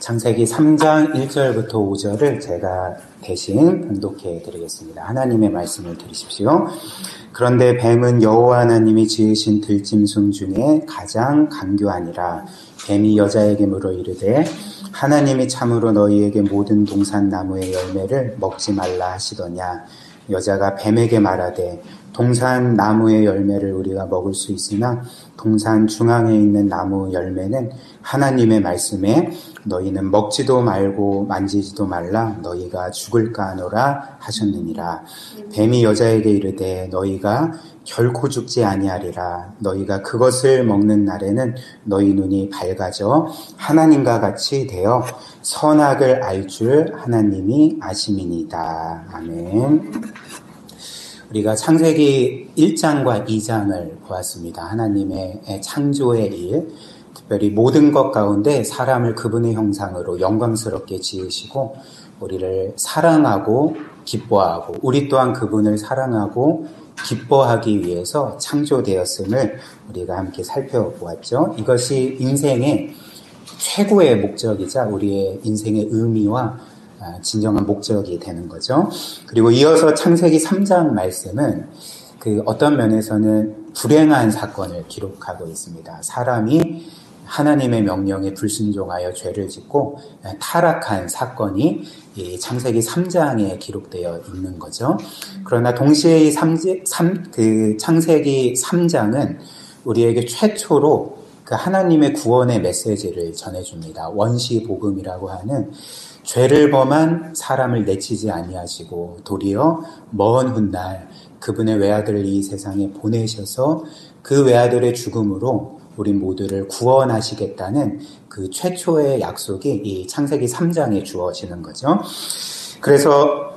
창세기 3장 1절부터 5절을 제가 대신 봉독해 드리겠습니다. 하나님의 말씀을 들으십시오. 그런데 뱀은 여호와 하나님이 지으신 들짐승 중에 가장 간교하니라. 뱀이 여자에게 물어 이르되 하나님이 참으로 너희에게 모든 동산 나무의 열매를 먹지 말라 하시더냐. 여자가 뱀에게 말하되 동산 나무의 열매를 우리가 먹을 수 있으나 동산 중앙에 있는 나무 열매는 하나님의 말씀에 너희는 먹지도 말고 만지지도 말라 너희가 죽을까 하노라 하셨느니라. 뱀이 여자에게 이르되 너희가 결코 죽지 아니하리라. 너희가 그것을 먹는 날에는 너희 눈이 밝아져 하나님과 같이 되어 선악을 알 줄 하나님이 아심이니이다. 아멘. 우리가 창세기 1장과 2장을 보았습니다. 하나님의 창조의 일, 특별히 모든 것 가운데 사람을 그분의 형상으로 영광스럽게 지으시고 우리를 사랑하고 기뻐하고 우리 또한 그분을 사랑하고 기뻐하기 위해서 창조되었음을 우리가 함께 살펴보았죠. 이것이 인생의 최고의 목적이자 우리의 인생의 의미와 진정한 목적이 되는 거죠. 그리고 이어서 창세기 3장 말씀은 그 어떤 면에서는 불행한 사건을 기록하고 있습니다. 사람이 하나님의 명령에 불순종하여 죄를 짓고 타락한 사건이 이 창세기 3장에 기록되어 있는 거죠. 그러나 동시에 이 창세기 3장은 우리에게 최초로 그 하나님의 구원의 메시지를 전해줍니다. 원시 복음이라고 하는 죄를 범한 사람을 내치지 아니하시고 도리어 먼 훗날 그분의 외아들을 이 세상에 보내셔서 그 외아들의 죽음으로 우리 모두를 구원하시겠다는 그 최초의 약속이 이 창세기 3장에 주어지는 거죠. 그래서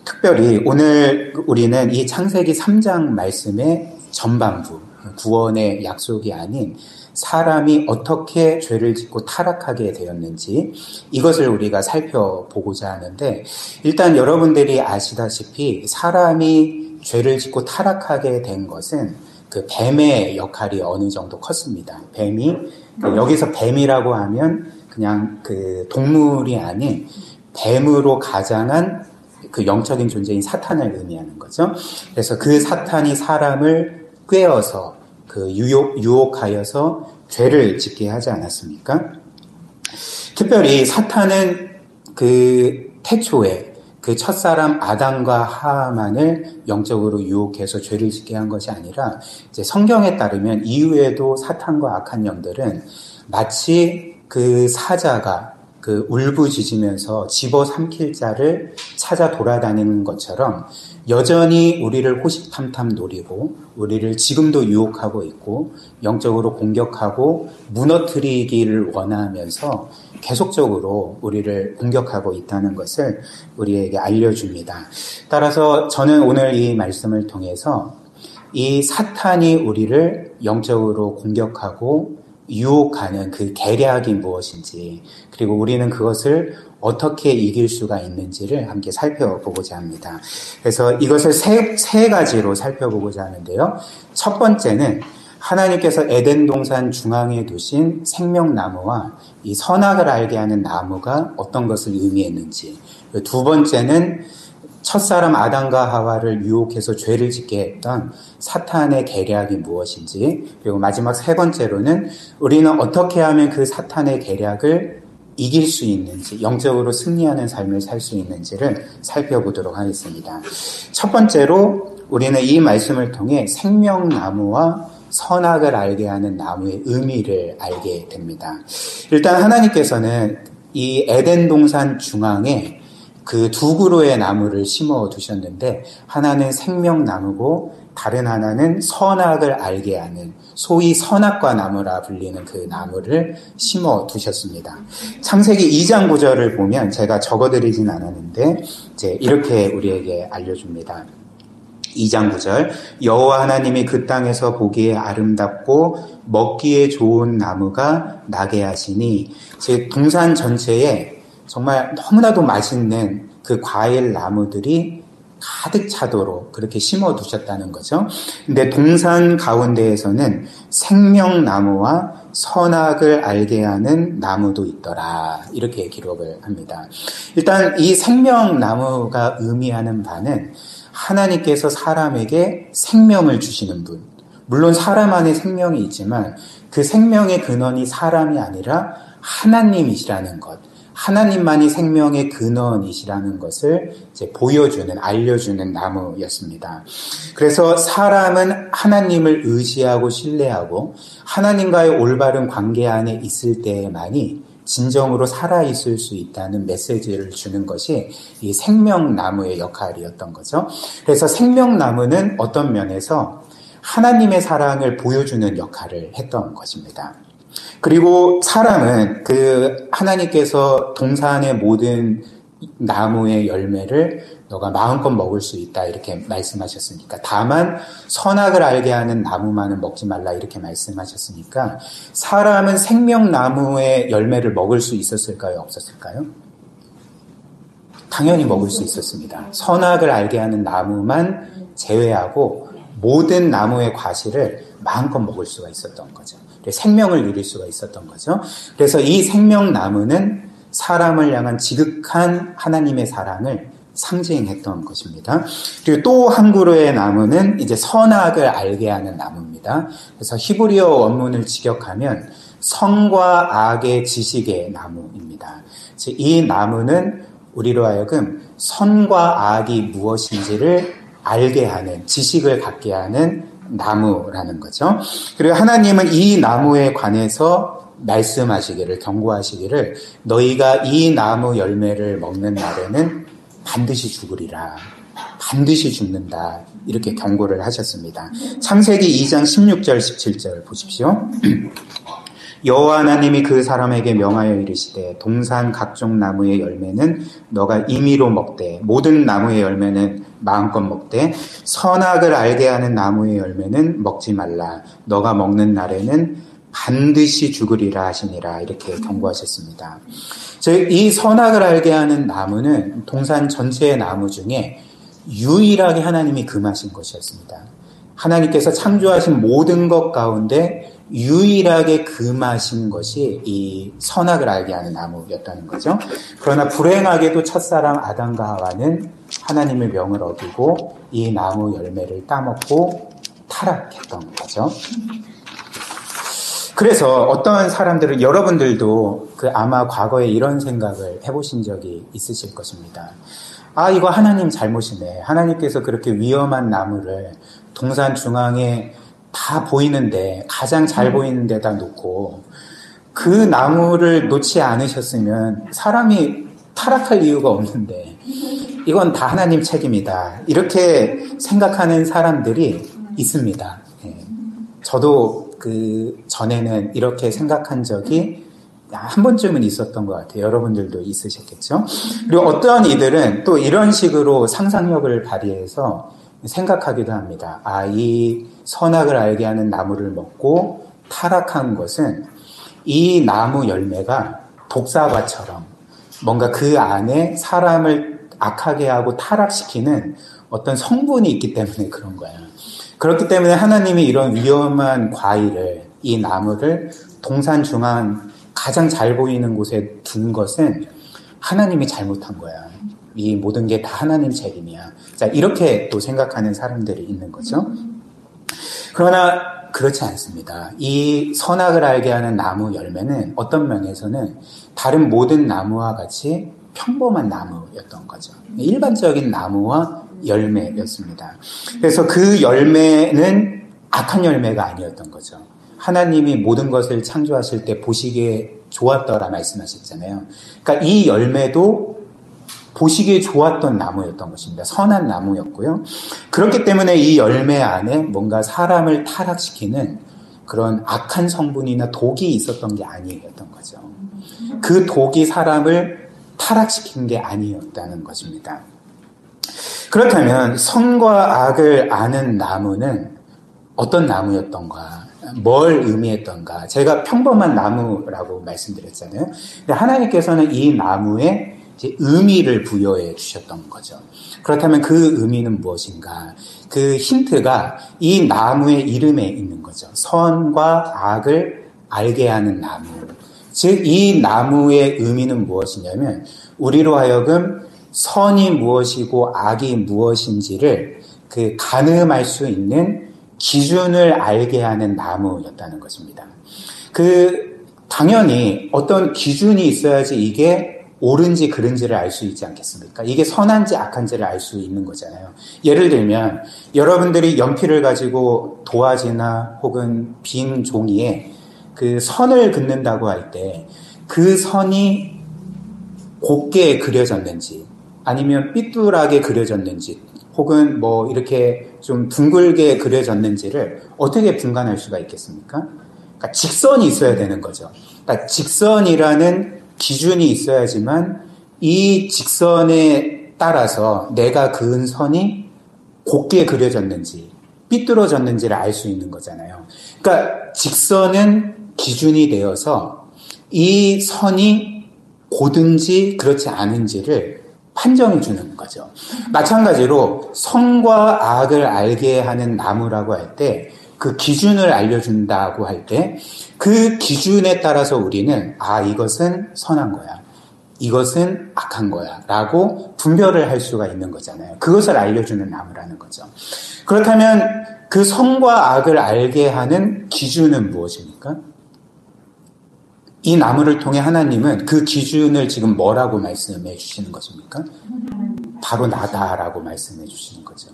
특별히 오늘 우리는 이 창세기 3장 말씀의 전반부, 구원의 약속이 아닌 사람이 어떻게 죄를 짓고 타락하게 되었는지 이것을 우리가 살펴보고자 하는데, 일단 여러분들이 아시다시피 사람이 죄를 짓고 타락하게 된 것은 그 뱀의 역할이 어느 정도 컸습니다. 뱀이 여기서 뱀이라고 하면 그냥 그 동물이 아닌 뱀으로 가장한 그 영적인 존재인 사탄을 의미하는 거죠. 그래서 그 사탄이 사람을 꿰어서 그 유혹하여서 죄를 짓게 하지 않았습니까? 특별히 사탄은 그 태초에 그 첫사람 아담과 하만을 영적으로 유혹해서 죄를 짓게 한 것이 아니라, 이제 성경에 따르면 이후에도 사탄과 악한 영들은 마치 그 사자가 그 울부짖으면서 집어삼킬 자를 찾아 돌아다니는 것처럼 여전히 우리를 호시탐탐 노리고 우리를 지금도 유혹하고 있고 영적으로 공격하고 무너뜨리기를 원하면서 계속적으로 우리를 공격하고 있다는 것을 우리에게 알려줍니다. 따라서 저는 오늘 이 말씀을 통해서 이 사탄이 우리를 영적으로 공격하고 유혹하는 그 계략이 무엇인지, 그리고 우리는 그것을 어떻게 이길 수가 있는지를 함께 살펴보고자 합니다. 그래서 이것을 세 가지로 살펴보고자 하는데요. 첫 번째는 하나님께서 에덴 동산 중앙에 두신 생명나무와 이 선악을 알게 하는 나무가 어떤 것을 의미했는지, 두 번째는 첫사람 아담과 하와를 유혹해서 죄를 짓게 했던 사탄의 계략이 무엇인지, 그리고 마지막 세 번째로는 우리는 어떻게 하면 그 사탄의 계략을 이길 수 있는지, 영적으로 승리하는 삶을 살 수 있는지를 살펴보도록 하겠습니다. 첫 번째로 우리는 이 말씀을 통해 생명나무와 선악을 알게 하는 나무의 의미를 알게 됩니다. 일단 하나님께서는 이 에덴 동산 중앙에 그 두 그루의 나무를 심어 두셨는데, 하나는 생명나무고 다른 하나는 선악을 알게 하는, 소위 선악과 나무라 불리는 그 나무를 심어 두셨습니다. 창세기 2장 9절을 보면 제가 적어드리진 않았는데 이제 이렇게 우리에게 알려줍니다. 2장 9절, 여호와 하나님이 그 땅에서 보기에 아름답고 먹기에 좋은 나무가 나게 하시니, 즉 동산 전체에 정말 너무나도 맛있는 그 과일 나무들이 가득 차도록 그렇게 심어 두셨다는 거죠. 근데 동산 가운데에서는 생명나무와 선악을 알게 하는 나무도 있더라. 이렇게 기록을 합니다. 일단 이 생명나무가 의미하는 바는 하나님께서 사람에게 생명을 주시는 분. 물론 사람 안에 생명이 있지만 그 생명의 근원이 사람이 아니라 하나님이시라는 것. 하나님만이 생명의 근원이시라는 것을 이제 보여주는, 알려주는 나무였습니다. 그래서 사람은 하나님을 의지하고 신뢰하고 하나님과의 올바른 관계 안에 있을 때만이 진정으로 살아있을 수 있다는 메시지를 주는 것이 이 생명나무의 역할이었던 거죠. 그래서 생명나무는 어떤 면에서 하나님의 사랑을 보여주는 역할을 했던 것입니다. 그리고 사람은 그 하나님께서 동산의 모든 나무의 열매를 너가 마음껏 먹을 수 있다 이렇게 말씀하셨으니까, 다만 선악을 알게 하는 나무만은 먹지 말라 이렇게 말씀하셨으니까 사람은 생명나무의 열매를 먹을 수 있었을까요? 없었을까요? 당연히 먹을 수 있었습니다. 선악을 알게 하는 나무만 제외하고 모든 나무의 과실을 마음껏 먹을 수가 있었던 거죠. 생명을 누릴 수가 있었던 거죠. 그래서 이 생명나무는 사람을 향한 지극한 하나님의 사랑을 상징했던 것입니다. 그리고 또 한 그루의 나무는 이제 선악을 알게 하는 나무입니다. 그래서 히브리어 원문을 직역하면 선과 악의 지식의 나무입니다. 이 나무는 우리로 하여금 선과 악이 무엇인지를 알게 하는, 지식을 갖게 하는 나무라는 거죠. 그리고 하나님은 이 나무에 관해서 말씀하시기를, 경고하시기를, 너희가 이 나무 열매를 먹는 날에는 반드시 죽으리라. 반드시 죽는다. 이렇게 경고를 하셨습니다. 창세기 2장 16절 17절 보십시오. 여호와 하나님이 그 사람에게 명하여 이르시되 동산 각종 나무의 열매는 너가 임의로 먹되 모든 나무의 열매는 마음껏 먹되 선악을 알게 하는 나무의 열매는 먹지 말라. 너가 먹는 날에는 반드시 죽으리라 하시니라. 이렇게 경고하셨습니다. 즉 이 선악을 알게 하는 나무는 동산 전체의 나무 중에 유일하게 하나님이 금하신 것이었습니다. 하나님께서 창조하신 모든 것 가운데 유일하게 금하신 것이 이 선악을 알게 하는 나무였다는 거죠. 그러나 불행하게도 첫사랑 아담과 하와는 하나님의 명을 어기고 이 나무 열매를 따먹고 타락했던 거죠. 그래서 어떤 사람들은, 여러분들도 아마 과거에 이런 생각을 해보신 적이 있으실 것입니다. 아, 이거 하나님 잘못이네. 하나님께서 그렇게 위험한 나무를 동산 중앙에 다 보이는데, 가장 잘 보이는 데다 놓고 그 나무를 놓지 않으셨으면 사람이 타락할 이유가 없는데 이건 다 하나님 책임이다. 이렇게 생각하는 사람들이 있습니다. 저도 전에는 이렇게 생각한 적이 한 번쯤은 있었던 것 같아요. 여러분들도 있으셨겠죠? 그리고 어떤 이들은 또 이런 식으로 상상력을 발휘해서 생각하기도 합니다. 아, 이 선악을 알게 하는 나무를 먹고 타락한 것은 이 나무 열매가 독사과처럼 뭔가 그 안에 사람을 악하게 하고 타락시키는 어떤 성분이 있기 때문에 그런 거야. 그렇기 때문에 하나님이 이런 위험한 과일을, 이 나무를 동산 중앙 가장 잘 보이는 곳에 둔 것은 하나님이 잘못한 거야. 이 모든 게 다 하나님 책임이야. 자, 이렇게 또 생각하는 사람들이 있는 거죠. 그러나 그렇지 않습니다. 이 선악을 알게 하는 나무 열매는 어떤 면에서는 다른 모든 나무와 같이 평범한 나무였던 거죠. 일반적인 나무와 열매였습니다. 그래서 그 열매는 악한 열매가 아니었던 거죠. 하나님이 모든 것을 창조하실 때 보시기에 좋았더라 말씀하셨잖아요. 그러니까 이 열매도 보시기에 좋았던 나무였던 것입니다. 선한 나무였고요. 그렇기 때문에 이 열매 안에 뭔가 사람을 타락시키는 그런 악한 성분이나 독이 있었던 게 아니었던 거죠. 그 독이 사람을 타락시킨 게 아니었다는 것입니다. 그렇다면 선과 악을 아는 나무는 어떤 나무였던가, 뭘 의미했던가. 제가 평범한 나무라고 말씀드렸잖아요. 근데 하나님께서는 이 나무에 이제 의미를 부여해 주셨던 거죠. 그렇다면 그 의미는 무엇인가? 그 힌트가 이 나무의 이름에 있는 거죠. 선과 악을 알게 하는 나무. 즉, 이 나무의 의미는 무엇이냐면 우리로 하여금 선이 무엇이고 악이 무엇인지를 가늠할 수 있는 기준을 알게 하는 나무였다는 것입니다. 당연히 어떤 기준이 있어야지 이게 옳은지 그른지를 알 수 있지 않겠습니까? 이게 선한지 악한지를 알 수 있는 거잖아요. 예를 들면 여러분들이 연필을 가지고 도화지나 혹은 빈 종이에 선을 긋는다고 할 때 그 선이 곱게 그려졌는지 아니면 삐뚤하게 그려졌는지 혹은 이렇게 좀 둥글게 그려졌는지를 어떻게 분간할 수가 있겠습니까? 그러니까 직선이 있어야 되는 거죠. 그러니까 직선이라는 기준이 있어야지만 이 직선에 따라서 내가 그은 선이 곱게 그려졌는지 삐뚤어졌는지를 알 수 있는 거잖아요. 그러니까 직선은 기준이 되어서 이 선이 고든지 그렇지 않은지를 판정해 주는 거죠. 마찬가지로 선과 악을 알게 하는 나무라고 할 때 그 기준을 알려준다고 할 때 그 기준에 따라서 우리는 이것은 선한 거야. 이것은 악한 거야. 라고 분별을 할 수가 있는 거잖아요. 그것을 알려주는 나무라는 거죠. 그렇다면 그 선과 악을 알게 하는 기준은 무엇입니까? 이 나무를 통해 하나님은 그 기준을 지금 뭐라고 말씀해 주시는 것입니까? 바로 나다라고 말씀해 주시는 거죠.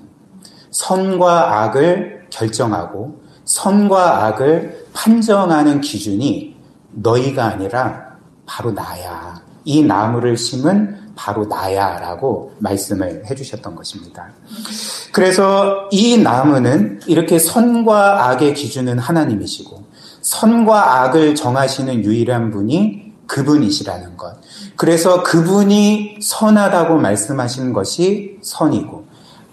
선과 악을 결정하고 선과 악을 판정하는 기준이 너희가 아니라 바로 나야. 이 나무를 심은 바로 나야 라고 말씀을 해주셨던 것입니다. 그래서 이 나무는 이렇게 선과 악의 기준은 하나님이시고 선과 악을 정하시는 유일한 분이 그분이시라는 것. 그래서 그분이 선하다고 말씀하신 것이 선이고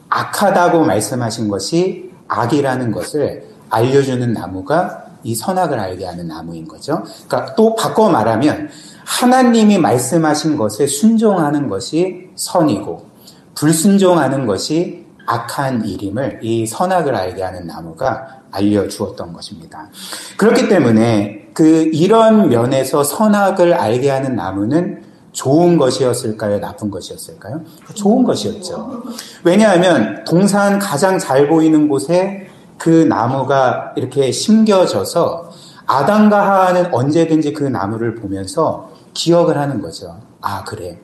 악하다고 말씀하신 것이 악이라는 것을 알려주는 나무가 이 선악을 알게 하는 나무인 거죠. 그러니까 또 바꿔 말하면 하나님이 말씀하신 것에 순종하는 것이 선이고 불순종하는 것이 악한 일임을 이 선악을 알게 하는 나무가 알려주었던 것입니다. 그렇기 때문에 이런 면에서 선악을 알게 하는 나무는 좋은 것이었을까요? 나쁜 것이었을까요? 좋은 것이었죠. 왜냐하면 동산 가장 잘 보이는 곳에 그 나무가 이렇게 심겨져서 아담과 하와는 언제든지 그 나무를 보면서 기억을 하는 거죠. 그래.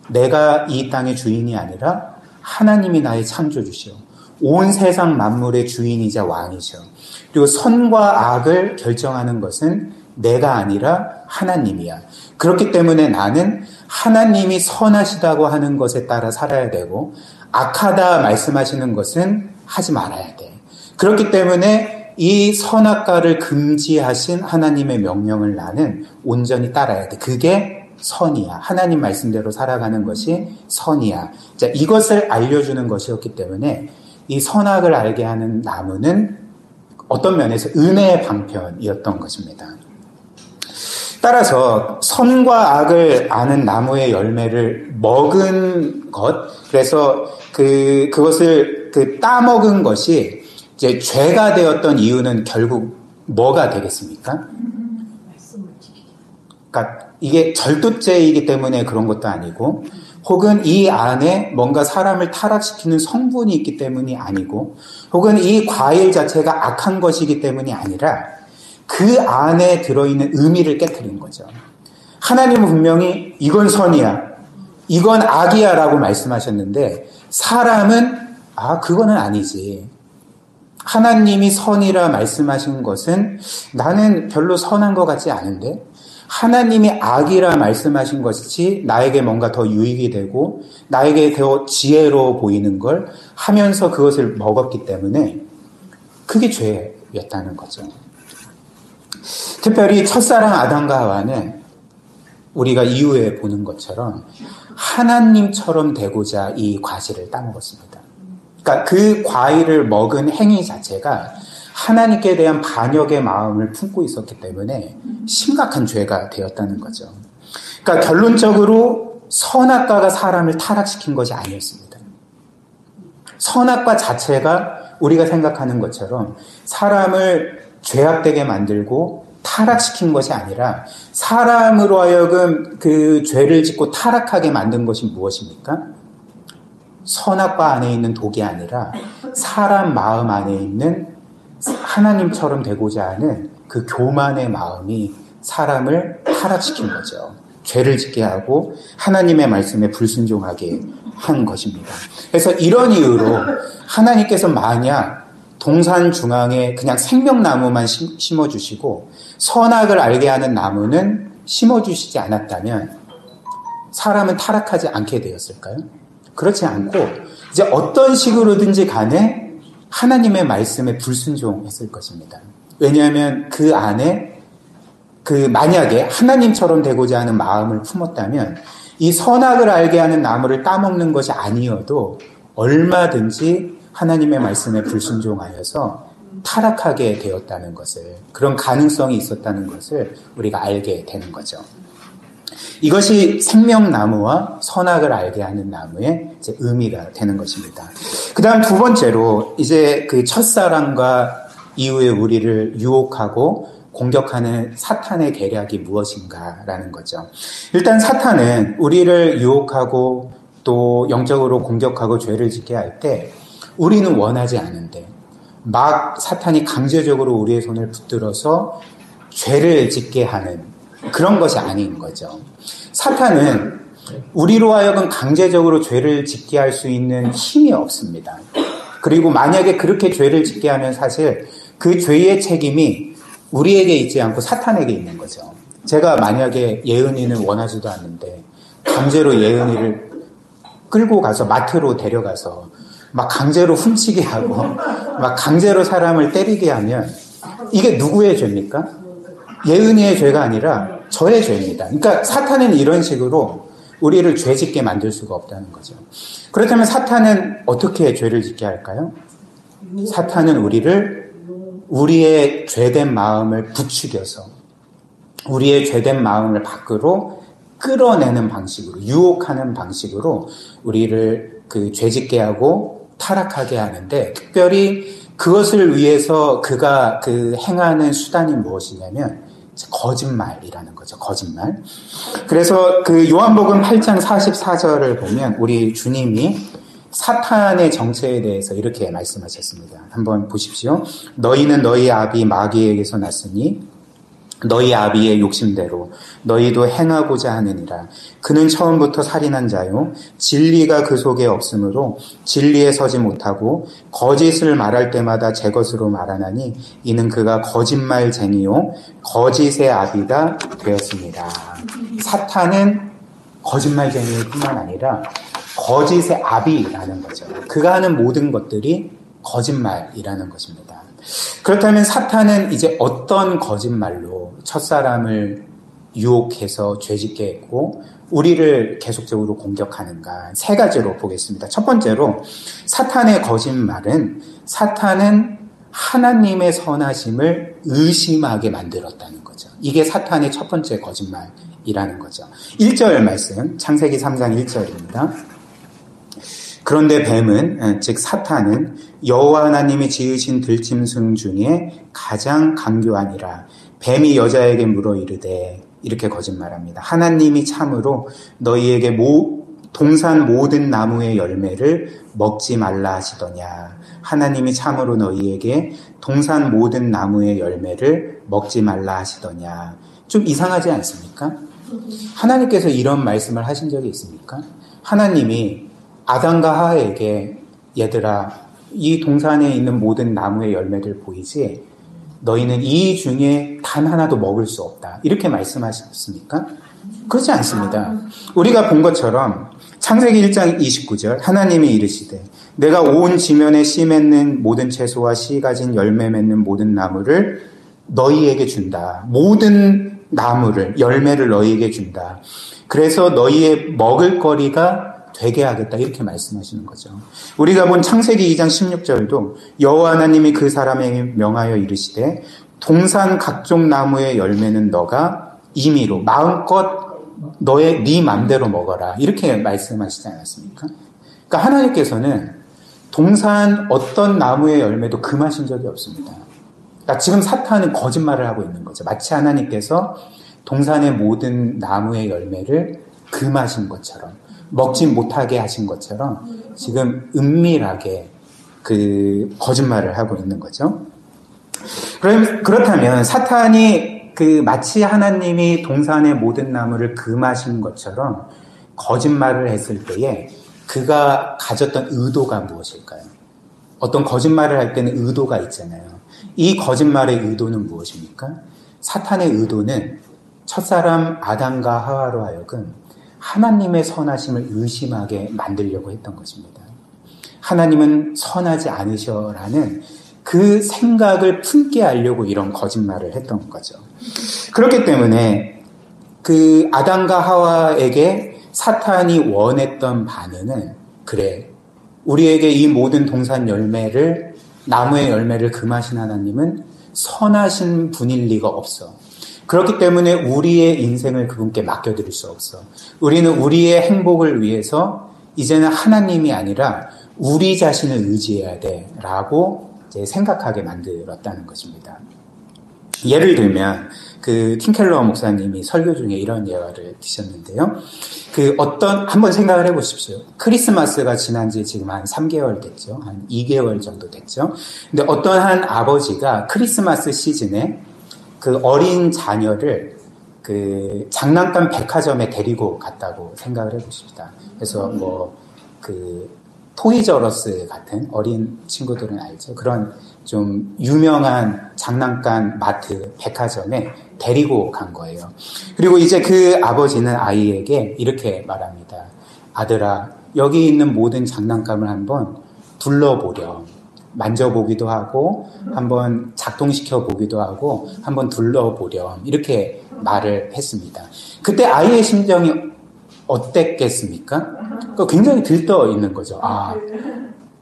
내가 이 땅의 주인이 아니라 하나님이 나의 창조주시오. 온 세상 만물의 주인이자 왕이시오. 그리고 선과 악을 결정하는 것은 내가 아니라 하나님이야. 그렇기 때문에 나는 하나님이 선하시다고 하는 것에 따라 살아야 되고 악하다 말씀하시는 것은 하지 말아야 돼. 그렇기 때문에 이 선악과를 금지하신 하나님의 명령을 나는 온전히 따라야 돼. 그게 선이야. 하나님 말씀대로 살아가는 것이 선이야. 자, 이것을 알려주는 것이었기 때문에 이 선악을 알게 하는 나무는 어떤 면에서 은혜의 방편이었던 것입니다. 따라서 선과 악을 아는 나무의 열매를 먹은 것, 그래서 그것을 따먹은 것이 이제 죄가 되었던 이유는 결국 뭐가 되겠습니까? 그러니까 이게 절도죄이기 때문에 그런 것도 아니고, 혹은 이 안에 뭔가 사람을 타락시키는 성분이 있기 때문이 아니고, 혹은 이 과일 자체가 악한 것이기 때문이 아니라 그 안에 들어있는 의미를 깨트린 거죠. 하나님은 분명히 이건 선이야, 이건 악이야 라고 말씀하셨는데 사람은 그거는 아니지. 하나님이 선이라 말씀하신 것은 나는 별로 선한 것 같지 않은데 하나님이 악이라 말씀하신 것이 나에게 뭔가 더 유익이 되고 나에게 더 지혜로워 보이는 걸 하면서 그것을 먹었기 때문에 그게 죄였다는 거죠. 특별히 첫사랑 아담과 하와는 우리가 이후에 보는 것처럼 하나님처럼 되고자 이 과실을 따먹었습니다. 그러니까 그 과일을 먹은 행위 자체가 하나님께 대한 반역의 마음을 품고 있었기 때문에 심각한 죄가 되었다는 거죠. 그러니까 결론적으로 선악과가 사람을 타락시킨 것이 아니었습니다. 선악과 자체가 우리가 생각하는 것처럼 사람을 죄악되게 만들고 타락시킨 것이 아니라 사람으로 하여금 그 죄를 짓고 타락하게 만든 것이 무엇입니까? 선악과 안에 있는 독이 아니라 사람 마음 안에 있는 하나님처럼 되고자 하는 그 교만의 마음이 사람을 타락시킨 거죠. 죄를 짓게 하고 하나님의 말씀에 불순종하게 한 것입니다. 그래서 이런 이유로 하나님께서 만약 동산 중앙에 그냥 생명나무만 심어주시고 선악을 알게 하는 나무는 심어주시지 않았다면 사람은 타락하지 않게 되었을까요? 그렇지 않고 이제 어떤 식으로든지 간에 하나님의 말씀에 불순종했을 것입니다. 왜냐하면 그 안에 만약에 하나님처럼 되고자 하는 마음을 품었다면 이 선악을 알게 하는 나무를 따먹는 것이 아니어도 얼마든지 하나님의 말씀에 불순종하여서 타락하게 되었다는 것을, 그런 가능성이 있었다는 것을 우리가 알게 되는 거죠. 이것이 생명나무와 선악을 알게 하는 나무의 이제 의미가 되는 것입니다. 그 다음 두 번째로 이제 그 첫사랑과 이후에 우리를 유혹하고 공격하는 사탄의 계략이 무엇인가라는 거죠. 일단 사탄은 우리를 유혹하고 또 영적으로 공격하고 죄를 짓게 할 때 우리는 원하지 않은데 막 사탄이 강제적으로 우리의 손을 붙들어서 죄를 짓게 하는 그런 것이 아닌 거죠. 사탄은 우리로 하여금 강제적으로 죄를 짓게 할 수 있는 힘이 없습니다. 그리고 만약에 그렇게 죄를 짓게 하면 사실 그 죄의 책임이 우리에게 있지 않고 사탄에게 있는 거죠. 제가 만약에 예은이는 원하지도 않는데 강제로 예은이를 끌고 가서 마트로 데려가서 막 강제로 훔치게 하고 막 강제로 사람을 때리게 하면 이게 누구의 죄입니까? 예은이의 죄가 아니라 저의 죄입니다. 그러니까 사탄은 이런 식으로 우리를 죄 짓게 만들 수가 없다는 거죠. 그렇다면 사탄은 어떻게 죄를 짓게 할까요? 사탄은 우리의 죄된 마음을 부추겨서 우리의 죄된 마음을 밖으로 끌어내는 방식으로, 유혹하는 방식으로 우리를 죄 짓게 하고 타락하게 하는데, 특별히 그것을 위해서 그가 행하는 수단이 무엇이냐면 거짓말이라는 거죠. 거짓말. 그래서 요한복음 8장 44절을 보면 우리 주님이 사탄의 정체에 대해서 이렇게 말씀하셨습니다. 한번 보십시오. 너희는 너희 아비 마귀에게서 났으니 너희 아비의 욕심대로 너희도 행하고자 하느니라. 그는 처음부터 살인한 자요 진리가 그 속에 없으므로 진리에 서지 못하고 거짓을 말할 때마다 제 것으로 말하나니 이는 그가 거짓말쟁이요 거짓의 아비가 되었습니다. 사탄은 거짓말쟁이일 뿐만 아니라 거짓의 아비라는 거죠. 그가 하는 모든 것들이 거짓말이라는 것입니다. 그렇다면 사탄은 이제 어떤 거짓말로 첫사람을 유혹해서 죄짓게 했고 우리를 계속적으로 공격하는가, 세 가지로 보겠습니다. 첫 번째로 사탄의 거짓말은 사탄은 하나님의 선하심을 의심하게 만들었다는 거죠. 이게 사탄의 첫 번째 거짓말이라는 거죠. 1절 말씀, 창세기 3장 1절입니다. 그런데 뱀은, 즉 사탄은 여호와 하나님이 지으신 들짐승 중에 가장 강교하니라. 뱀이 여자에게 물어 이르되, 이렇게 거짓말합니다. 하나님이 참으로 너희에게 동산 모든 나무의 열매를 먹지 말라 하시더냐. 하나님이 참으로 너희에게 동산 모든 나무의 열매를 먹지 말라 하시더냐. 좀 이상하지 않습니까? 하나님께서 이런 말씀을 하신 적이 있습니까? 하나님이 아담과 하와에게 얘들아 이 동산에 있는 모든 나무의 열매들 보이지? 너희는 이 중에 단 하나도 먹을 수 없다. 이렇게 말씀하셨습니까? 그렇지 않습니다. 우리가 본 것처럼 창세기 1장 29절 하나님이 이르시되 내가 온 지면에 씨 맺는 모든 채소와 씨 가진 열매 맺는 모든 나무를 너희에게 준다. 모든 나무를 열매를 너희에게 준다. 그래서 너희의 먹을 거리가 되게 하겠다. 이렇게 말씀하시는 거죠. 우리가 본 창세기 2장 16절도 여호와 하나님이 그 사람에게 명하여 이르시되 동산 각종 나무의 열매는 너가 임의로 마음껏 네 맘대로 먹어라. 이렇게 말씀하시지 않았습니까? 그러니까 하나님께서는 동산 어떤 나무의 열매도 금하신 적이 없습니다. 그러니까 지금 사탄은 거짓말을 하고 있는 거죠. 마치 하나님께서 동산의 모든 나무의 열매를 금하신 것처럼, 먹지 못하게 하신 것처럼 지금 은밀하게 그 거짓말을 하고 있는 거죠. 그렇다면 사탄이 마치 하나님이 동산의 모든 나무를 금하신 것처럼 거짓말을 했을 때에 그가 가졌던 의도가 무엇일까요? 어떤 거짓말을 할 때는 의도가 있잖아요. 이 거짓말의 의도는 무엇입니까? 사탄의 의도는 첫사람 아담과 하와로 하여금 하나님의 선하심을 의심하게 만들려고 했던 것입니다. 하나님은 선하지 않으셔라는 그 생각을 품게 하려고 이런 거짓말을 했던 거죠. 그렇기 때문에 그 아담과 하와에게 사탄이 원했던 반응은, 그래, 우리에게 이 모든 동산 열매를, 나무의 열매를 금하신 하나님은 선하신 분일 리가 없어. 그렇기 때문에 우리의 인생을 그분께 맡겨드릴 수 없어. 우리는 우리의 행복을 위해서 이제는 하나님이 아니라 우리 자신을 의지해야 돼 라고 이제 생각하게 만들었다는 것입니다. 예를 들면 틴켈러 목사님이 설교 중에 이런 예화를 드셨는데요. 한번 생각을 해보십시오. 크리스마스가 지난 지 지금 한 3개월 됐죠. 한 2개월 정도 됐죠. 근데 어떤 한 아버지가 크리스마스 시즌에 어린 자녀를 장난감 백화점에 데리고 갔다고 생각을 해보십시다. 그래서 토이저러스 같은 어린 친구들은 알죠. 그런 좀 유명한 장난감 마트, 백화점에 데리고 간 거예요. 그리고 이제 그 아버지는 아이에게 이렇게 말합니다. 아들아, 여기 있는 모든 장난감을 한번 둘러보렴. 만져보기도 하고 한번 작동시켜 보기도 하고 한번 둘러보렴. 이렇게 말을 했습니다. 그때 아이의 심정이 어땠겠습니까? 굉장히 들떠 있는 거죠. 아,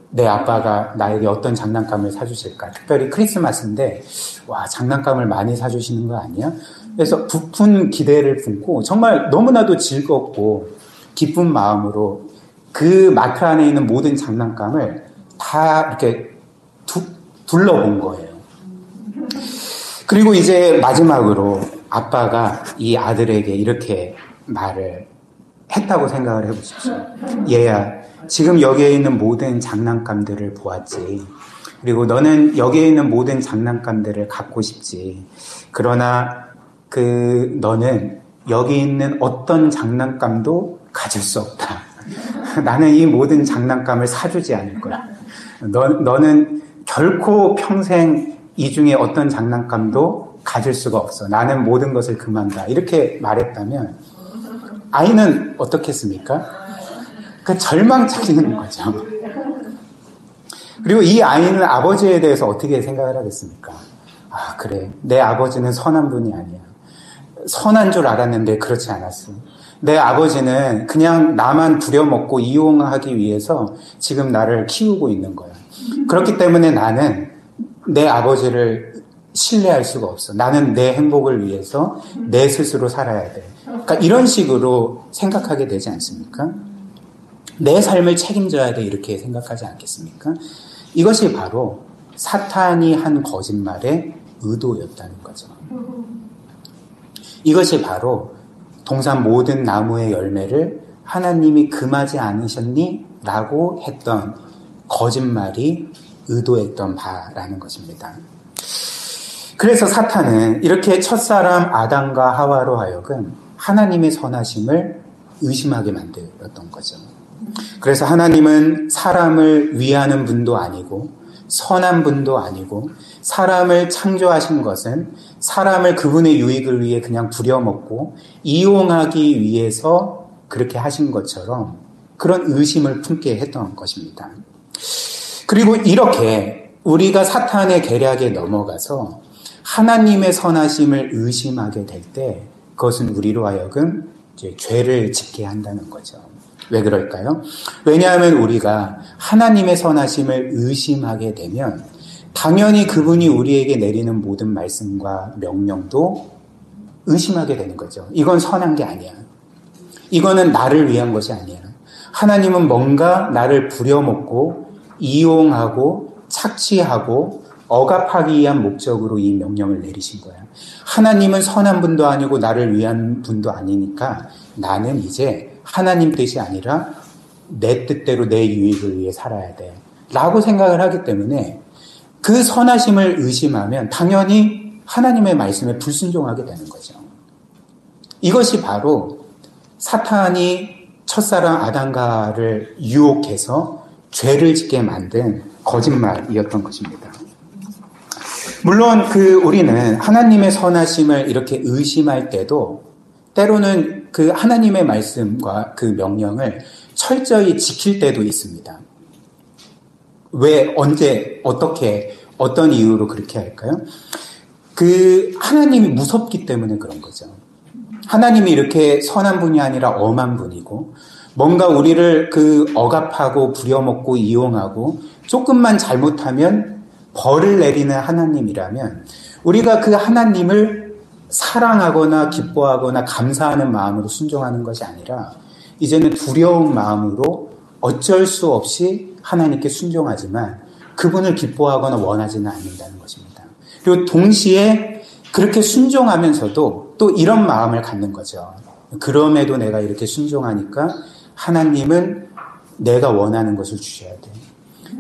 내 아빠가 나에게 어떤 장난감을 사주실까? 특별히 크리스마스인데, 와, 장난감을 많이 사주시는 거 아니야? 그래서 부푼 기대를 품고 정말 너무나도 즐겁고 기쁜 마음으로 그 마트 안에 있는 모든 장난감을 다 이렇게 둘러본 거예요. 그리고 이제 마지막으로 아빠가 이 아들에게 이렇게 말을 했다고 생각을 해보십시오. 얘야, 지금 여기에 있는 모든 장난감들을 보았지. 그리고 너는 여기에 있는 모든 장난감들을 갖고 싶지. 그러나 너는 여기 있는 어떤 장난감도 가질 수 없다. 나는 이 모든 장난감을 사주지 않을 거야. 너는 결코 평생 이 중에 어떤 장난감도 가질 수가 없어. 나는 모든 것을 금한다. 이렇게 말했다면 아이는 어떻겠습니까? 절망적인 거죠. 그리고 이 아이는 아버지에 대해서 어떻게 생각을 하겠습니까? 아, 그래. 내 아버지는 선한 분이 아니야. 선한 줄 알았는데 그렇지 않았어. 내 아버지는 그냥 나만 부려먹고 이용하기 위해서 지금 나를 키우고 있는 거야. 그렇기 때문에 나는 내 아버지를 신뢰할 수가 없어. 나는 내 행복을 위해서 내 스스로 살아야 돼. 그러니까 이런 식으로 생각하게 되지 않습니까? 내 삶을 책임져야 돼. 이렇게 생각하지 않겠습니까? 이것이 바로 사탄이 한 거짓말의 의도였다는 거죠. 이것이 바로 동산 모든 나무의 열매를 하나님이 금하지 않으셨니? 라고 했던 거짓말이 의도했던 바라는 것입니다. 그래서 사탄은 이렇게 첫사람 아담과 하와로 하여금 하나님의 선하심을 의심하게 만들었던 거죠. 그래서 하나님은 사람을 위하는 분도 아니고 선한 분도 아니고 사람을 창조하신 것은 사람을 그분의 유익을 위해 그냥 부려먹고 이용하기 위해서 그렇게 하신 것처럼 그런 의심을 품게 했던 것입니다. 그리고 이렇게 우리가 사탄의 계략에 넘어가서 하나님의 선하심을 의심하게 될 때 그것은 우리로 하여금 이제 죄를 짓게 한다는 거죠. 왜 그럴까요? 왜냐하면 우리가 하나님의 선하심을 의심하게 되면 당연히 그분이 우리에게 내리는 모든 말씀과 명령도 의심하게 되는 거죠. 이건 선한 게 아니야. 이거는 나를 위한 것이 아니에요. 하나님은 뭔가 나를 부려먹고 이용하고 착취하고 억압하기 위한 목적으로 이 명령을 내리신 거예요. 하나님은 선한 분도 아니고 나를 위한 분도 아니니까 나는 이제 하나님 뜻이 아니라 내 뜻대로 내 유익을 위해 살아야 돼 라고 생각을 하기 때문에 그 선하심을 의심하면 당연히 하나님의 말씀에 불순종하게 되는 거죠. 이것이 바로 사탄이 첫사랑 아담과를 유혹해서 죄를 짓게 만든 거짓말이었던 것입니다. 물론 우리는 하나님의 선하심을 이렇게 의심할 때도 때로는 그 하나님의 말씀과 그 명령을 철저히 지킬 때도 있습니다. 왜, 언제, 어떻게, 어떤 이유로 그렇게 할까요? 하나님이 무섭기 때문에 그런 거죠. 하나님이 이렇게 선한 분이 아니라 엄한 분이고, 뭔가 우리를 억압하고 부려먹고 이용하고, 조금만 잘못하면 벌을 내리는 하나님이라면, 우리가 그 하나님을 사랑하거나 기뻐하거나 감사하는 마음으로 순종하는 것이 아니라, 이제는 두려운 마음으로 어쩔 수 없이 하나님께 순종하지만 그분을 기뻐하거나 원하지는 않는다는 것입니다. 그리고 동시에 그렇게 순종하면서도 또 이런 마음을 갖는 거죠. 그럼에도 내가 이렇게 순종하니까 하나님은 내가 원하는 것을 주셔야 돼.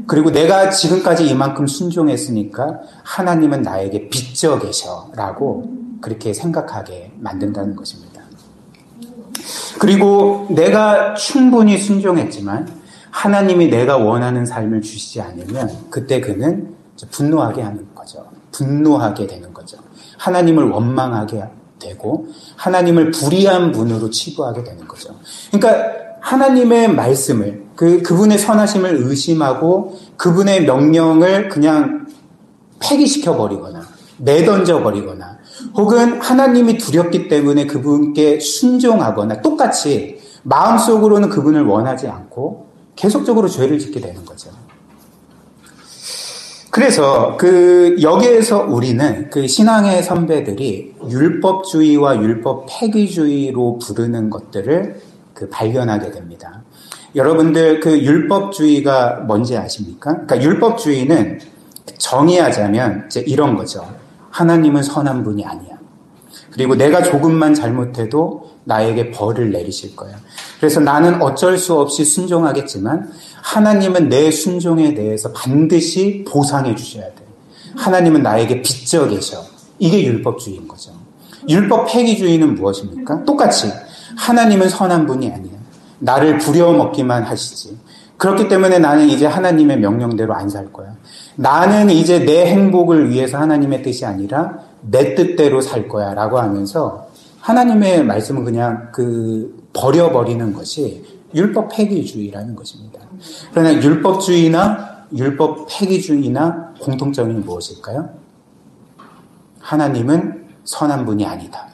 그리고 내가 지금까지 이만큼 순종했으니까 하나님은 나에게 빚져 계셔라고 그렇게 생각하게 만든다는 것입니다. 그리고 내가 충분히 순종했지만 하나님이 내가 원하는 삶을 주시지 않으면 그때 그는 분노하게 하는 거죠. 분노하게 되는 거죠. 하나님을 원망하게 되고 하나님을 불의한 분으로 치부하게 되는 거죠. 그러니까 하나님의 말씀을 그분의 선하심을 의심하고 그분의 명령을 그냥 폐기시켜 버리거나 내던져 버리거나 혹은 하나님이 두렵기 때문에 그분께 순종하거나 똑같이 마음속으로는 그분을 원하지 않고 계속적으로 죄를 짓게 되는 거죠. 그래서 여기에서 우리는 신앙의 선배들이 율법주의와 율법 폐기주의로 부르는 것들을 발견하게 됩니다. 여러분들 율법주의가 뭔지 아십니까? 그러니까 율법주의는 정의하자면 이제 이런 거죠. 하나님은 선한 분이 아니야. 그리고 내가 조금만 잘못해도 나에게 벌을 내리실 거야. 그래서 나는 어쩔 수 없이 순종하겠지만 하나님은 내 순종에 대해서 반드시 보상해 주셔야 돼. 하나님은 나에게 빚져 계셔. 이게 율법주의인 거죠. 율법 폐기주의는 무엇입니까? 똑같이 하나님은 선한 분이 아니야. 나를 부려먹기만 하시지. 그렇기 때문에 나는 이제 하나님의 명령대로 안 살 거야. 나는 이제 내 행복을 위해서 하나님의 뜻이 아니라 내 뜻대로 살 거야 라고 하면서 하나님의 말씀은 그냥 버려버리는 것이 율법 폐기주의라는 것입니다. 그러나 율법주의나 율법 폐기주의나 공통점이 무엇일까요? 하나님은 선한 분이 아니다.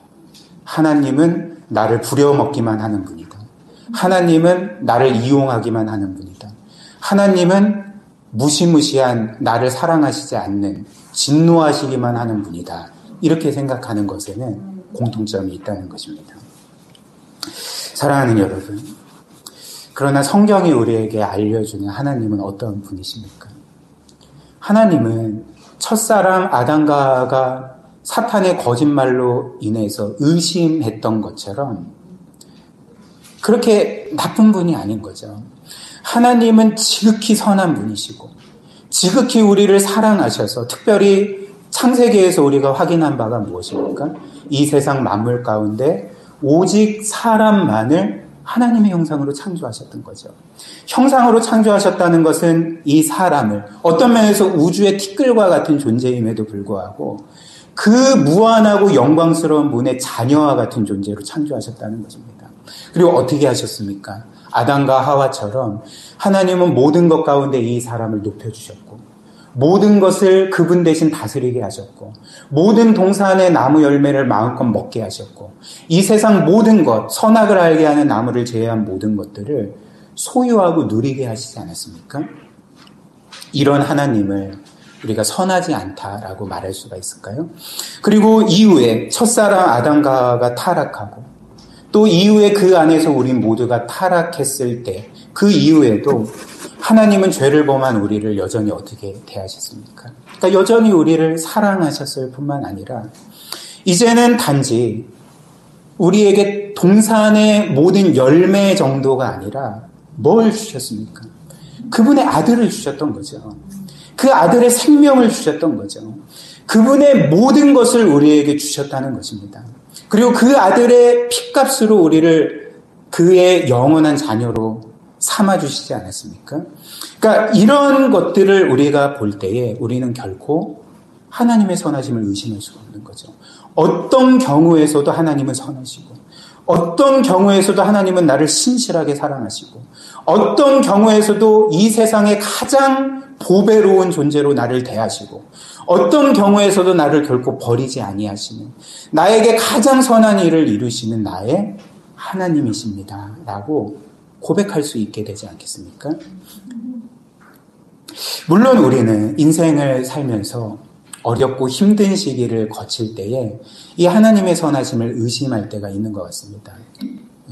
하나님은 나를 부려먹기만 하는 분이다. 하나님은 나를 이용하기만 하는 분이다. 하나님은 무시무시한 나를 사랑하시지 않는 진노하시기만 하는 분이다. 이렇게 생각하는 것에는 공통점이 있다는 것입니다. 사랑하는 여러분, 그러나 성경이 우리에게 알려주는 하나님은 어떤 분이십니까? 하나님은 첫사랑 아담과가 사탄의 거짓말로 인해서 의심했던 것처럼 그렇게 나쁜 분이 아닌 거죠. 하나님은 지극히 선한 분이시고 지극히 우리를 사랑하셔서 특별히 창세기에서 우리가 확인한 바가 무엇입니까? 이 세상 만물 가운데 오직 사람만을 하나님의 형상으로 창조하셨던 거죠. 형상으로 창조하셨다는 것은 이 사람을 어떤 면에서 우주의 티끌과 같은 존재임에도 불구하고 그 무한하고 영광스러운 분의 자녀와 같은 존재로 창조하셨다는 것입니다. 그리고 어떻게 하셨습니까? 아담과 하와처럼 하나님은 모든 것 가운데 이 사람을 높여주셨고 모든 것을 그분 대신 다스리게 하셨고 모든 동산의 나무 열매를 마음껏 먹게 하셨고 이 세상 모든 것, 선악을 알게 하는 나무를 제외한 모든 것들을 소유하고 누리게 하시지 않았습니까? 이런 하나님을 우리가 선하지 않다라고 말할 수가 있을까요? 그리고 이후에 첫사랑 아담과가 타락하고 또 이후에 그 안에서 우리 모두가 타락했을 때 그 이후에도 하나님은 죄를 범한 우리를 여전히 어떻게 대하셨습니까? 그러니까 여전히 우리를 사랑하셨을 뿐만 아니라 이제는 단지 우리에게 동산의 모든 열매 정도가 아니라 뭘 주셨습니까? 그분의 아들을 주셨던 거죠. 그 아들의 생명을 주셨던 거죠. 그분의 모든 것을 우리에게 주셨다는 것입니다. 그리고 그 아들의 핏값으로 우리를 그의 영원한 자녀로 삼아주시지 않았습니까? 그러니까 이런 것들을 우리가 볼 때에 우리는 결코 하나님의 선하심을 의심할 수가 없는 거죠. 어떤 경우에서도 하나님은 선하시고, 어떤 경우에서도 하나님은 나를 신실하게 사랑하시고, 어떤 경우에서도 이 세상의 가장 보배로운 존재로 나를 대하시고, 어떤 경우에서도 나를 결코 버리지 아니하시는, 나에게 가장 선한 일을 이루시는 나의 하나님이십니다 라고 고백할 수 있게 되지 않겠습니까? 물론 우리는 인생을 살면서 어렵고 힘든 시기를 거칠 때에 이 하나님의 선하심을 의심할 때가 있는 것 같습니다.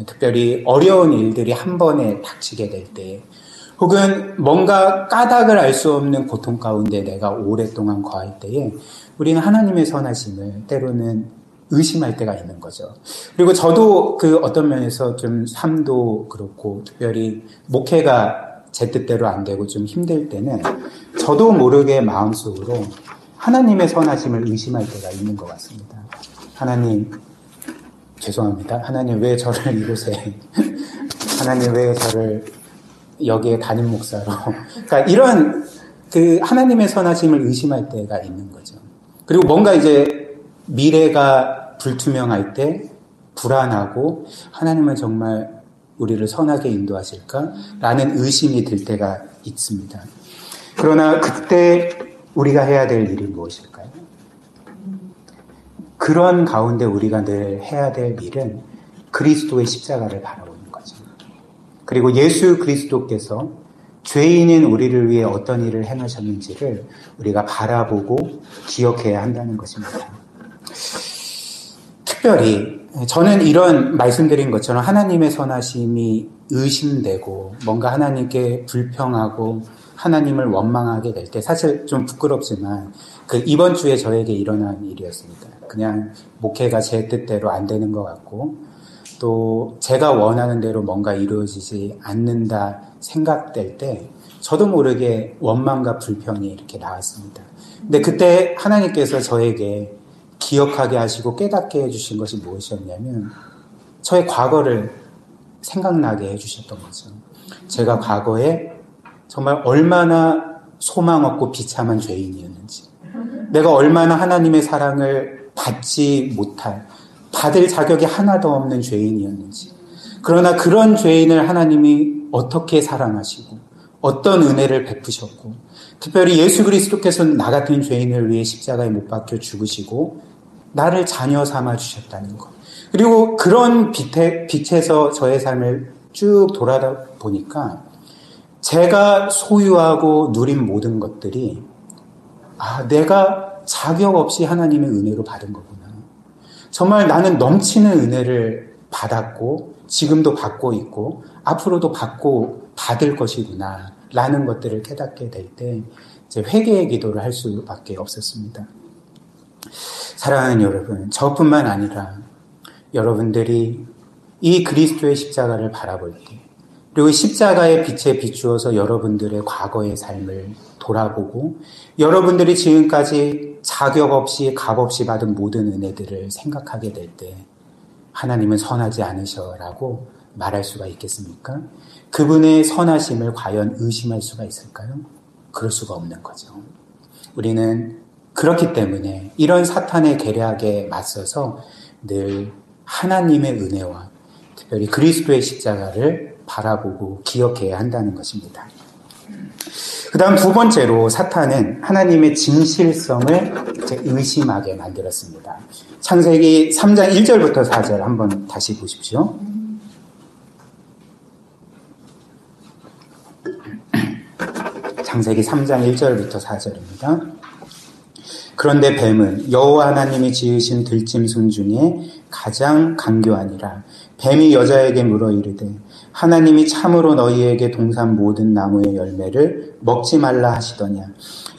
특별히 어려운 일들이 한 번에 닥치게 될 때, 혹은 뭔가 까닭을 알 수 없는 고통 가운데 내가 오랫동안 거할 때에 우리는 하나님의 선하심을 때로는 의심할 때가 있는 거죠. 그리고 저도 그 어떤 면에서 좀 삶도 그렇고, 특별히 목회가 제 뜻대로 안 되고 좀 힘들 때는 저도 모르게 마음속으로 하나님의 선하심을 의심할 때가 있는 것 같습니다. 하나님, 죄송합니다. 하나님 왜 저를 이곳에, 하나님 왜 저를 여기에 담임 목사로. 그러니까 이런 그 하나님의 선하심을 의심할 때가 있는 거죠. 그리고 뭔가 이제 미래가 불투명할 때 불안하고 하나님은 정말 우리를 선하게 인도하실까라는 의심이 들 때가 있습니다. 그러나 그때 우리가 해야 될 일이 무엇일까요? 그런 가운데 우리가 늘 해야 될 일은 그리스도의 십자가를 바라보는 거죠. 그리고 예수 그리스도께서 죄인인 우리를 위해 어떤 일을 행하셨는지를 우리가 바라보고 기억해야 한다는 것입니다. 특별히 저는 이런 말씀드린 것처럼 하나님의 선하심이 의심되고 뭔가 하나님께 불평하고 하나님을 원망하게 될 때 사실 좀 부끄럽지만 그 이번 주에 저에게 일어난 일이었습니다. 그냥 목회가 제 뜻대로 안 되는 것 같고 또 제가 원하는 대로 뭔가 이루어지지 않는다 생각될 때 저도 모르게 원망과 불평이 이렇게 나왔습니다. 근데 그때 하나님께서 저에게 기억하게 하시고 깨닫게 해주신 것이 무엇이었냐면 저의 과거를 생각나게 해주셨던 거죠. 제가 과거에 정말 얼마나 소망 없고 비참한 죄인이었는지, 내가 얼마나 하나님의 사랑을 받지 못할, 받을 자격이 하나도 없는 죄인이었는지, 그러나 그런 죄인을 하나님이 어떻게 사랑하시고 어떤 은혜를 베푸셨고, 특별히 예수 그리스도께서는 나 같은 죄인을 위해 십자가에 못 박혀 죽으시고 나를 자녀 삼아 주셨다는 것. 그리고 그런 빛에서 저의 삶을 쭉 돌아보니까 제가 소유하고 누린 모든 것들이 내가 자격 없이 하나님의 은혜로 받은 거구나. 정말 나는 넘치는 은혜를 받았고 지금도 받고 있고 앞으로도 받을 것이구나 라는 것들을 깨닫게 될 때 이제 회개의 기도를 할 수밖에 없었습니다. 사랑하는 여러분, 저뿐만 아니라 여러분들이 이 그리스도의 십자가를 바라볼 때, 그리고 십자가의 빛에 비추어서 여러분들의 과거의 삶을 돌아보고 여러분들이 지금까지 자격 없이 값 없이 받은 모든 은혜들을 생각하게 될 때 하나님은 선하지 않으셔라고 말할 수가 있겠습니까? 그분의 선하심을 과연 의심할 수가 있을까요? 그럴 수가 없는 거죠. 우리는 그렇기 때문에 이런 사탄의 계략에 맞서서 늘 하나님의 은혜와 특별히 그리스도의 십자가를 바라보고 기억해야 한다는 것입니다. 그 다음 두 번째로 사탄은 하나님의 진실성을 의심하게 만들었습니다. 창세기 3장 1절부터 4절 한번 다시 보십시오. 창세기 3장 1절부터 4절입니다. 그런데 뱀은 여호와 하나님이 지으신 들짐승 중에 가장 간교하니라. 뱀이 여자에게 물어 이르되 하나님이 참으로 너희에게 동산 모든 나무의 열매를 먹지 말라 하시더냐.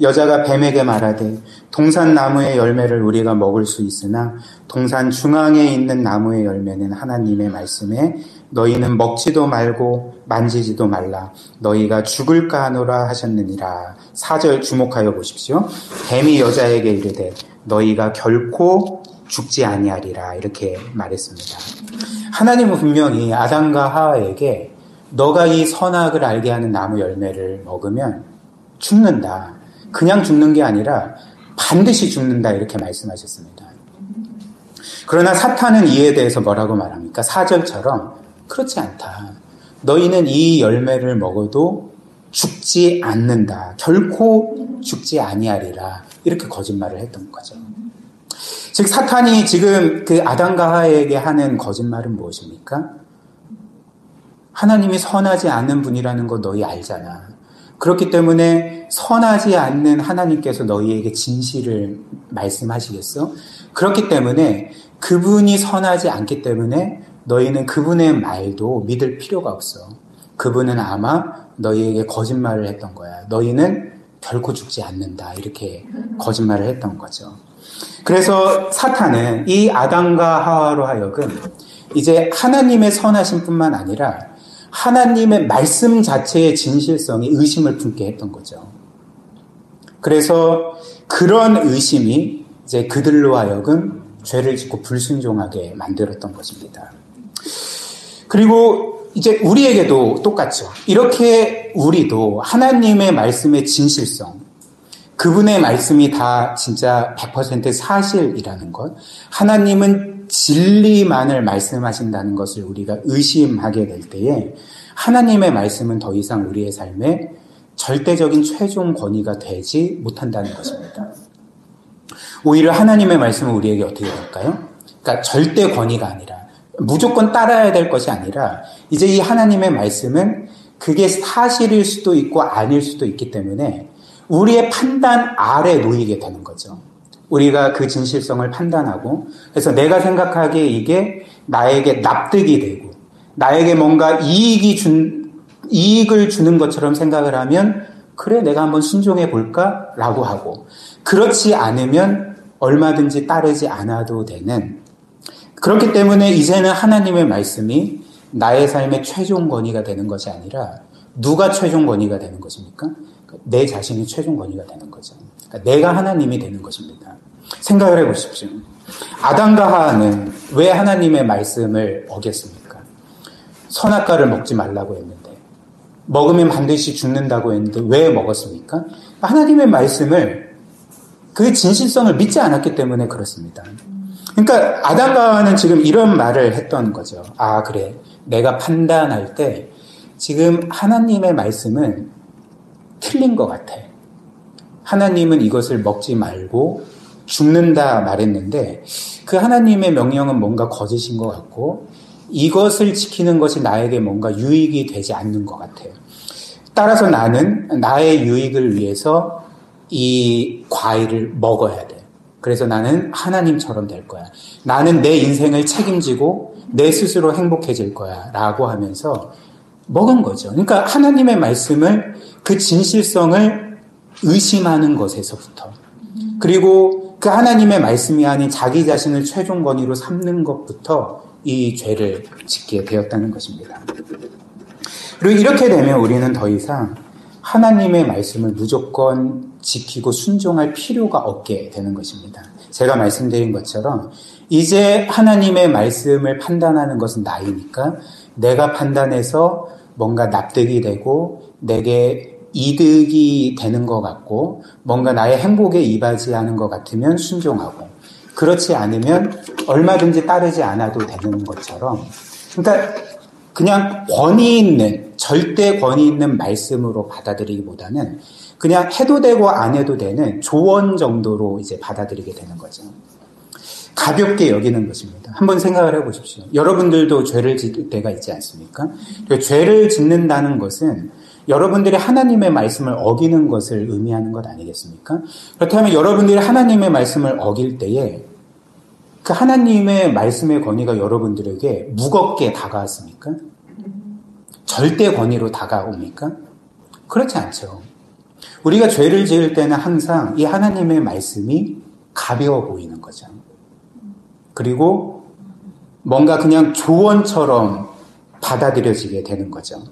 여자가 뱀에게 말하되 동산 나무의 열매를 우리가 먹을 수 있으나 동산 중앙에 있는 나무의 열매는 하나님의 말씀에 너희는 먹지도 말고 만지지도 말라. 너희가 죽을까 하노라 하셨느니라. 4절 주목하여 보십시오. 뱀이 여자에게 이르되 너희가 결코 죽지 아니하리라. 이렇게 말했습니다. 하나님은 분명히 아담과 하와에게 너가 이 선악을 알게 하는 나무 열매를 먹으면 죽는다. 그냥 죽는 게 아니라 반드시 죽는다. 이렇게 말씀하셨습니다. 그러나 사탄은 이에 대해서 뭐라고 말합니까? 4절처럼 그렇지 않다. 너희는 이 열매를 먹어도 죽지 않는다. 결코 죽지 아니하리라. 이렇게 거짓말을 했던 거죠. 즉 사탄이 지금 그 아담과 하와에게 하는 거짓말은 무엇입니까? 하나님이 선하지 않은 분이라는 거 너희 알잖아. 그렇기 때문에 선하지 않는 하나님께서 너희에게 진실을 말씀하시겠어? 그렇기 때문에 그분이 선하지 않기 때문에 너희는 그분의 말도 믿을 필요가 없어. 그분은 아마 너희에게 거짓말을 했던 거야. 너희는 결코 죽지 않는다. 이렇게 거짓말을 했던 거죠. 그래서 사탄은 이 아담과 하와로 하여금 이제 하나님의 선하심 뿐만 아니라 하나님의 말씀 자체의 진실성이 의심을 품게 했던 거죠. 그래서 그런 의심이 이제 그들로 하여금 죄를 짓고 불순종하게 만들었던 것입니다. 그리고 이제 우리에게도 똑같죠. 이렇게 우리도 하나님의 말씀의 진실성, 그분의 말씀이 다 진짜 100% 사실이라는 것, 하나님은 진리만을 말씀하신다는 것을 우리가 의심하게 될 때에 하나님의 말씀은 더 이상 우리의 삶에 절대적인 최종 권위가 되지 못한다는 것입니다. 오히려 하나님의 말씀은 우리에게 어떻게 될까요? 그러니까 절대 권위가 아니라 무조건 따라야 될 것이 아니라 이제 이 하나님의 말씀은 그게 사실일 수도 있고 아닐 수도 있기 때문에 우리의 판단 아래 놓이게 되는 거죠. 우리가 그 진실성을 판단하고 그래서 내가 생각하기에 이게 나에게 납득이 되고 나에게 뭔가 이익을 주는 것처럼 생각을 하면 그래 내가 한번 순종해 볼까라고 하고 그렇지 않으면 얼마든지 따르지 않아도 되는 그렇기 때문에 이제는 하나님의 말씀이 나의 삶의 최종 권위가 되는 것이 아니라 누가 최종 권위가 되는 것입니까? 내 자신이 최종 권위가 되는 거죠. 그러니까 내가 하나님이 되는 것입니다. 생각을 해보십시오. 아담과 하와는 왜 하나님의 말씀을 어겼습니까? 선악과를 먹지 말라고 했는데 먹으면 반드시 죽는다고 했는데 왜 먹었습니까? 하나님의 말씀을 그 진실성을 믿지 않았기 때문에 그렇습니다. 그러니까 아담과 하와는 지금 이런 말을 했던 거죠. 아 그래 내가 판단할 때 지금 하나님의 말씀은 틀린 것 같아. 하나님은 이것을 먹지 말고 죽는다 말했는데 그 하나님의 명령은 뭔가 거짓인 것 같고 이것을 지키는 것이 나에게 뭔가 유익이 되지 않는 것 같아요. 따라서 나는 나의 유익을 위해서 이 과일을 먹어야 돼. 그래서 나는 하나님처럼 될 거야. 나는 내 인생을 책임지고 내 스스로 행복해질 거야. 라고 하면서 먹은 거죠. 그러니까 하나님의 말씀을 그 진실성을 의심하는 것에서부터 그리고 그 하나님의 말씀이 아닌 자기 자신을 최종 권위로 삼는 것부터 이 죄를 짓게 되었다는 것입니다. 그리고 이렇게 되면 우리는 더 이상 하나님의 말씀을 무조건 지키고 순종할 필요가 없게 되는 것입니다. 제가 말씀드린 것처럼 이제 하나님의 말씀을 판단하는 것은 나이니까 내가 판단해서 뭔가 납득이 되고 내게 이득이 되는 것 같고 뭔가 나의 행복에 이바지하는 것 같으면 순종하고 그렇지 않으면 얼마든지 따르지 않아도 되는 것처럼 그러니까 그냥 권위 있는 절대 권위 있는 말씀으로 받아들이기보다는 그냥 해도 되고 안 해도 되는 조언 정도로 이제 받아들이게 되는 거죠. 가볍게 여기는 것입니다. 한번 생각을 해보십시오. 여러분들도 죄를 짓을 때가 있지 않습니까? 죄를 짓는다는 것은 여러분들이 하나님의 말씀을 어기는 것을 의미하는 것 아니겠습니까? 그렇다면 여러분들이 하나님의 말씀을 어길 때에 그 하나님의 말씀의 권위가 여러분들에게 무겁게 다가왔습니까? 절대 권위로 다가옵니까? 그렇지 않죠. 우리가 죄를 지을 때는 항상 이 하나님의 말씀이 가벼워 보이는 거죠. 그리고 뭔가 그냥 조언처럼 받아들여지게 되는 거죠.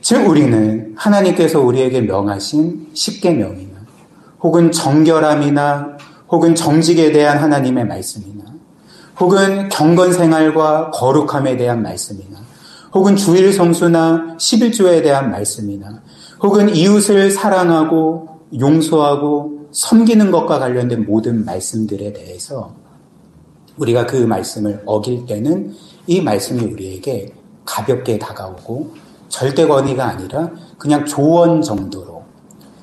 즉 우리는 하나님께서 우리에게 명하신 십계명이나 혹은 정결함이나 혹은 정직에 대한 하나님의 말씀이나 혹은 경건생활과 거룩함에 대한 말씀이나 혹은 주일 성수나 11조에 대한 말씀이나 혹은 이웃을 사랑하고 용서하고 섬기는 것과 관련된 모든 말씀들에 대해서 우리가 그 말씀을 어길 때는 이 말씀이 우리에게 가볍게 다가오고 절대 권위가 아니라 그냥 조언 정도로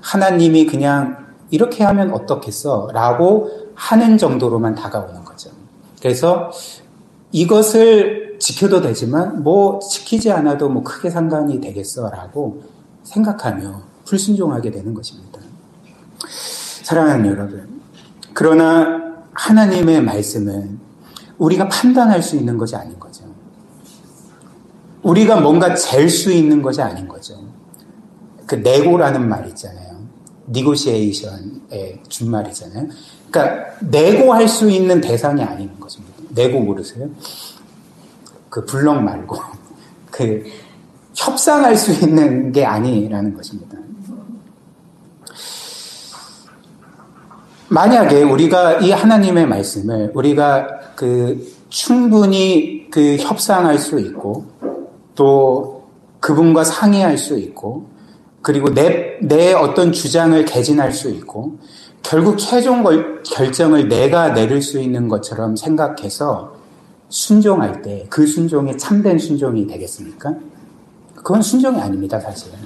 하나님이 그냥 이렇게 하면 어떻겠어? 라고 하는 정도로만 다가오는 거죠. 그래서 이것을 지켜도 되지만 뭐 지키지 않아도 뭐 크게 상관이 되겠어? 라고 생각하며 불순종하게 되는 것입니다. 사랑하는 여러분, 그러나 하나님의 말씀은 우리가 판단할 수 있는 것이 아닌 거죠. 우리가 뭔가 잴 수 있는 것이 아닌 거죠. 그 네고라는 말 있잖아요. 니고시에이션의 준말이잖아요. 그러니까 네고할 수 있는 대상이 아닌 것입니다. 네고 모르세요? 그 블럭 말고 그 협상할 수 있는 게 아니라는 것입니다. 만약에 우리가 이 하나님의 말씀을 우리가 충분히 협상할 수 있고 또 그분과 상의할 수 있고 그리고 내 어떤 주장을 개진할 수 있고 결국 최종 결정을 내가 내릴 수 있는 것처럼 생각해서 순종할 때 그 순종이 참된 순종이 되겠습니까? 그건 순종이 아닙니다, 사실은.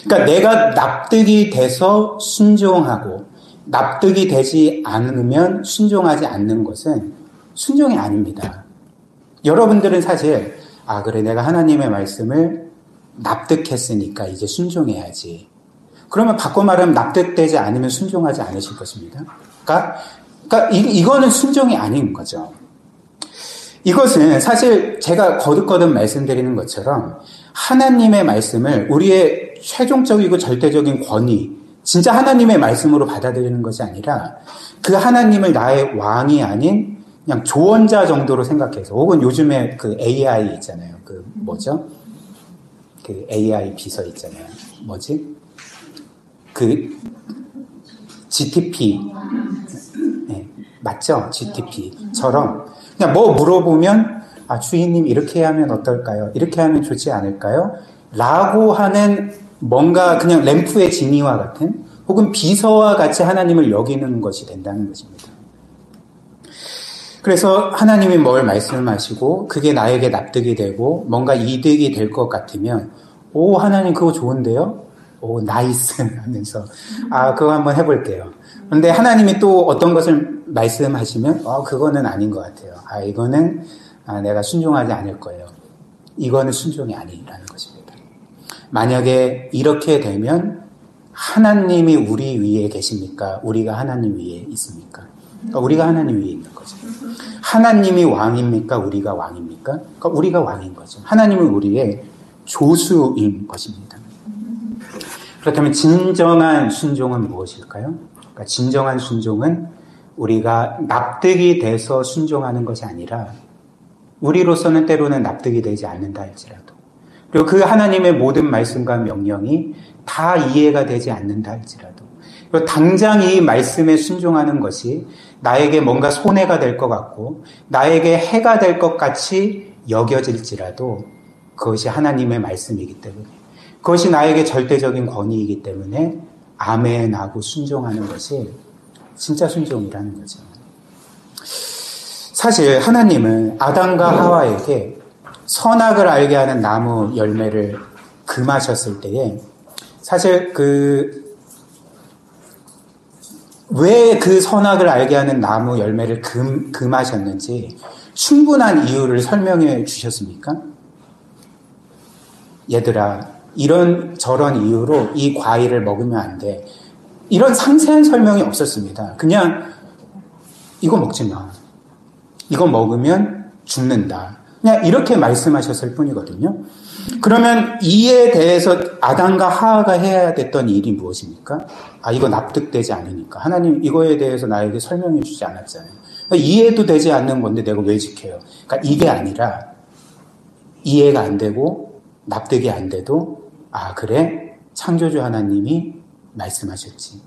그러니까 내가 납득이 돼서 순종하고 납득이 되지 않으면 순종하지 않는 것은 순종이 아닙니다. 여러분들은 사실 그래 내가 하나님의 말씀을 납득했으니까 이제 순종해야지. 그러면 바꿔 말하면 납득되지 않으면 순종하지 않으실 것입니다. 그러니까 이거는 순종이 아닌 거죠. 이것은 사실 제가 거듭거듭 말씀드리는 것처럼 하나님의 말씀을 우리의 최종적이고 절대적인 권위, 진짜 하나님의 말씀으로 받아들이는 것이 아니라 그 하나님을 나의 왕이 아닌 그냥 조언자 정도로 생각해서 혹은 요즘에 그 AI 있잖아요. 그 뭐죠? 그 AI 비서 있잖아요. 뭐지? 그 GTP. 네, 맞죠? GTP처럼 그냥 뭐 물어보면 주인님 이렇게 하면 어떨까요? 이렇게 하면 좋지 않을까요? 라고 하는 뭔가 그냥 램프의 지니와 같은 혹은 비서와 같이 하나님을 여기는 것이 된다는 것입니다. 그래서 하나님이 뭘 말씀하시고 그게 나에게 납득이 되고 뭔가 이득이 될 것 같으면 하나님 그거 좋은데요? 나이스 하면서 그거 한번 해볼게요. 그런데 하나님이 또 어떤 것을 말씀하시면 그거는 아닌 것 같아요. 이거는 내가 순종하지 않을 거예요. 이거는 순종이 아니라는 것입니다. 만약에 이렇게 되면 하나님이 우리 위에 계십니까? 우리가 하나님 위에 있습니까? 우리가 하나님 위에 있는 거죠. 하나님이 왕입니까? 우리가 왕입니까? 우리가 왕인 거죠. 하나님은 우리의 조수인 것입니다. 그렇다면 진정한 순종은 무엇일까요? 그러니까 진정한 순종은 우리가 납득이 돼서 순종하는 것이 아니라 우리로서는 때로는 납득이 되지 않는다 할지라도 그리고 그 하나님의 모든 말씀과 명령이 다 이해가 되지 않는다 할지라도 그리고 당장 이 말씀에 순종하는 것이 나에게 뭔가 손해가 될 것 같고 나에게 해가 될 것 같이 여겨질지라도 그것이 하나님의 말씀이기 때문에 그것이 나에게 절대적인 권위이기 때문에 아멘하고 순종하는 것이 진짜 순종이라는 거죠. 사실 하나님은 아담과 하와에게 선악을 알게 하는 나무 열매를 금하셨을 때에 사실 왜 그 선악을 알게 하는 나무 열매를 금하셨는지 충분한 이유를 설명해 주셨습니까? 얘들아, 이런 저런 이유로 이 과일을 먹으면 안 돼. 이런 상세한 설명이 없었습니다. 그냥 이거 먹지 마. 이거 먹으면 죽는다. 그냥 이렇게 말씀하셨을 뿐이거든요. 그러면 이에 대해서 아담과 하와가 해야 됐던 일이 무엇입니까? 이거 납득되지 않으니까. 하나님 이거에 대해서 나에게 설명해 주지 않았잖아요. 그러니까 이해도 되지 않는 건데 내가 왜 지켜요? 그러니까 이게 아니라 이해가 안 되고 납득이 안 돼도 그래? 창조주 하나님이 말씀하셨지.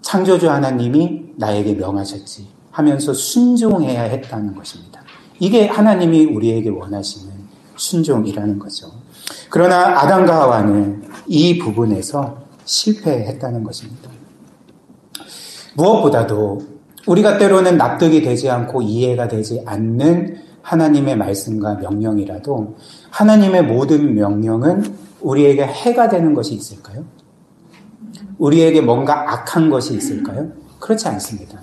창조주 하나님이 나에게 명하셨지 하면서 순종해야 했다는 것입니다. 이게 하나님이 우리에게 원하시는 순종이라는 거죠. 그러나 아담과 하와는 이 부분에서 실패했다는 것입니다. 무엇보다도 우리가 때로는 납득이 되지 않고 이해가 되지 않는 하나님의 말씀과 명령이라도 하나님의 모든 명령은 우리에게 해가 되는 것이 있을까요? 우리에게 뭔가 악한 것이 있을까요? 그렇지 않습니다.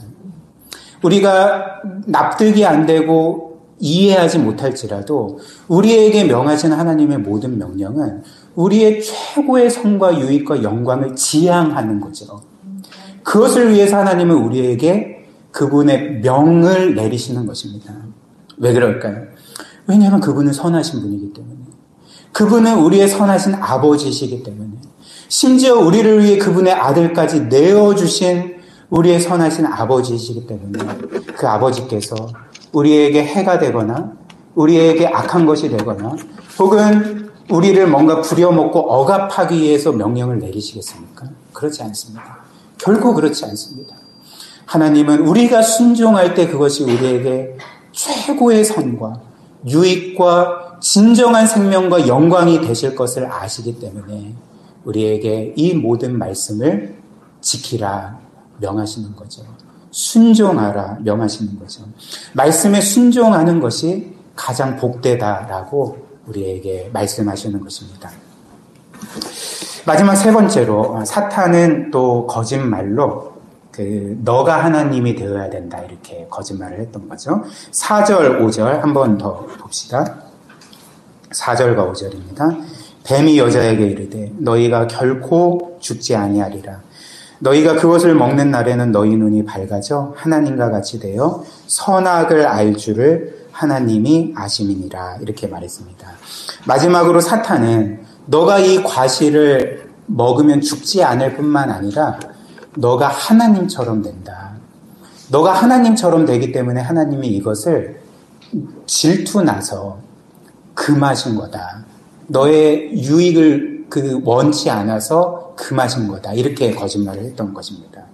우리가 납득이 안 되고 이해하지 못할지라도 우리에게 명하신 하나님의 모든 명령은 우리의 최고의 성과 유익과 영광을 지향하는 거죠. 그것을 위해서 하나님은 우리에게 그분의 명을 내리시는 것입니다. 왜 그럴까요? 왜냐하면 그분은 선하신 분이기 때문에. 그분은 우리의 선하신 아버지이시기 때문에. 심지어 우리를 위해 그분의 아들까지 내어주신 우리의 선하신 아버지이시기 때문에 그 아버지께서 우리에게 해가 되거나 우리에게 악한 것이 되거나 혹은 우리를 뭔가 부려먹고 억압하기 위해서 명령을 내리시겠습니까? 그렇지 않습니다. 결코 그렇지 않습니다. 하나님은 우리가 순종할 때 그것이 우리에게 최고의 선과 유익과 진정한 생명과 영광이 되실 것을 아시기 때문에 우리에게 이 모든 말씀을 지키라 명하시는 거죠. 순종하라 명하시는 거죠. 말씀에 순종하는 것이 가장 복되다라고 우리에게 말씀하시는 것입니다. 마지막 세 번째로 사탄은 또 거짓말로 너가 하나님이 되어야 된다 이렇게 거짓말을 했던 거죠. 4절 5절 한 번 더 봅시다. 4절과 5절입니다. 뱀이 여자에게 이르되 너희가 결코 죽지 아니하리라. 너희가 그것을 먹는 날에는 너희 눈이 밝아져 하나님과 같이 되어 선악을 알 줄을 하나님이 아심이니라 이렇게 말했습니다. 마지막으로 사탄은 너가 이 과실을 먹으면 죽지 않을 뿐만 아니라 너가 하나님처럼 된다. 너가 하나님처럼 되기 때문에 하나님이 이것을 질투나서 금하신 거다. 너의 유익을 원치 않아서 금하신 거다. 이렇게 거짓말을 했던 것입니다.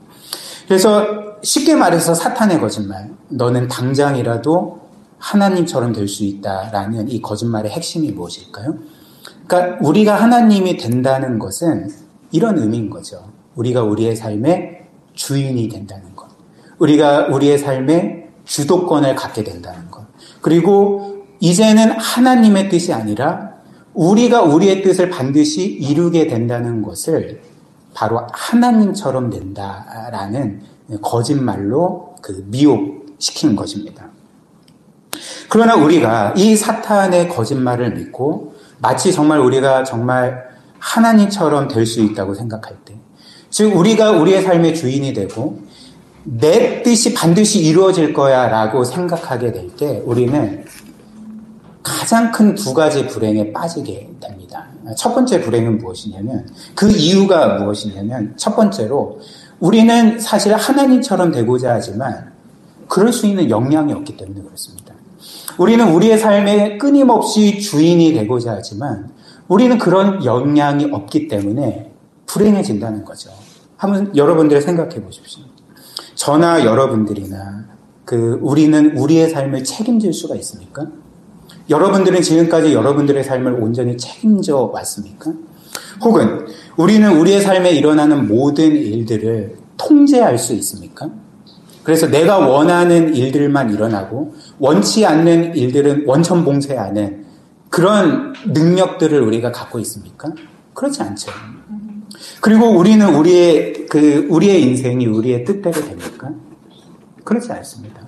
그래서 쉽게 말해서 사탄의 거짓말. 너는 당장이라도 하나님처럼 될 수 있다라는 이 거짓말의 핵심이 무엇일까요? 그러니까 우리가 하나님이 된다는 것은 이런 의미인 거죠. 우리가 우리의 삶의 주인이 된다는 것. 우리가 우리의 삶의 주도권을 갖게 된다는 것. 그리고 이제는 하나님의 뜻이 아니라 우리가 우리의 뜻을 반드시 이루게 된다는 것을 바로 하나님처럼 된다라는 거짓말로 미혹시킨 것입니다. 그러나 우리가 이 사탄의 거짓말을 믿고 마치 정말 우리가 정말 하나님처럼 될 수 있다고 생각할 때, 즉 우리가 우리의 삶의 주인이 되고 내 뜻이 반드시 이루어질 거야 라고 생각하게 될 때 우리는 가장 큰 두 가지 불행에 빠지게 됩니다. 첫 번째 불행은 무엇이냐면 그 이유가 무엇이냐면 첫 번째로 우리는 사실 하나님처럼 되고자 하지만 그럴 수 있는 역량이 없기 때문에 그렇습니다. 우리는 우리의 삶에 끊임없이 주인이 되고자 하지만 우리는 그런 역량이 없기 때문에 불행해진다는 거죠. 한번 여러분들 생각해 보십시오. 저나 여러분들이나 우리는 우리의 삶을 책임질 수가 있습니까? 여러분들은 지금까지 여러분들의 삶을 온전히 책임져 왔습니까? 혹은 우리는 우리의 삶에 일어나는 모든 일들을 통제할 수 있습니까? 그래서 내가 원하는 일들만 일어나고 원치 않는 일들은 원천봉쇄하는 그런 능력들을 우리가 갖고 있습니까? 그렇지 않죠. 그리고 우리는 우리의 인생이 우리의 뜻대로 됩니까? 그렇지 않습니다.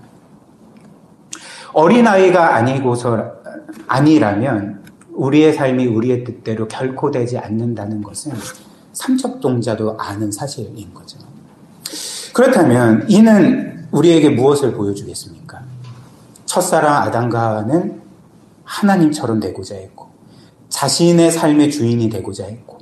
어린아이가 아니라면 우리의 삶이 우리의 뜻대로 결코 되지 않는다는 것은 삼척동자도 아는 사실인 거죠. 그렇다면 이는 우리에게 무엇을 보여주겠습니까? 첫사랑 아담과는 하나님처럼 되고자 했고 자신의 삶의 주인이 되고자 했고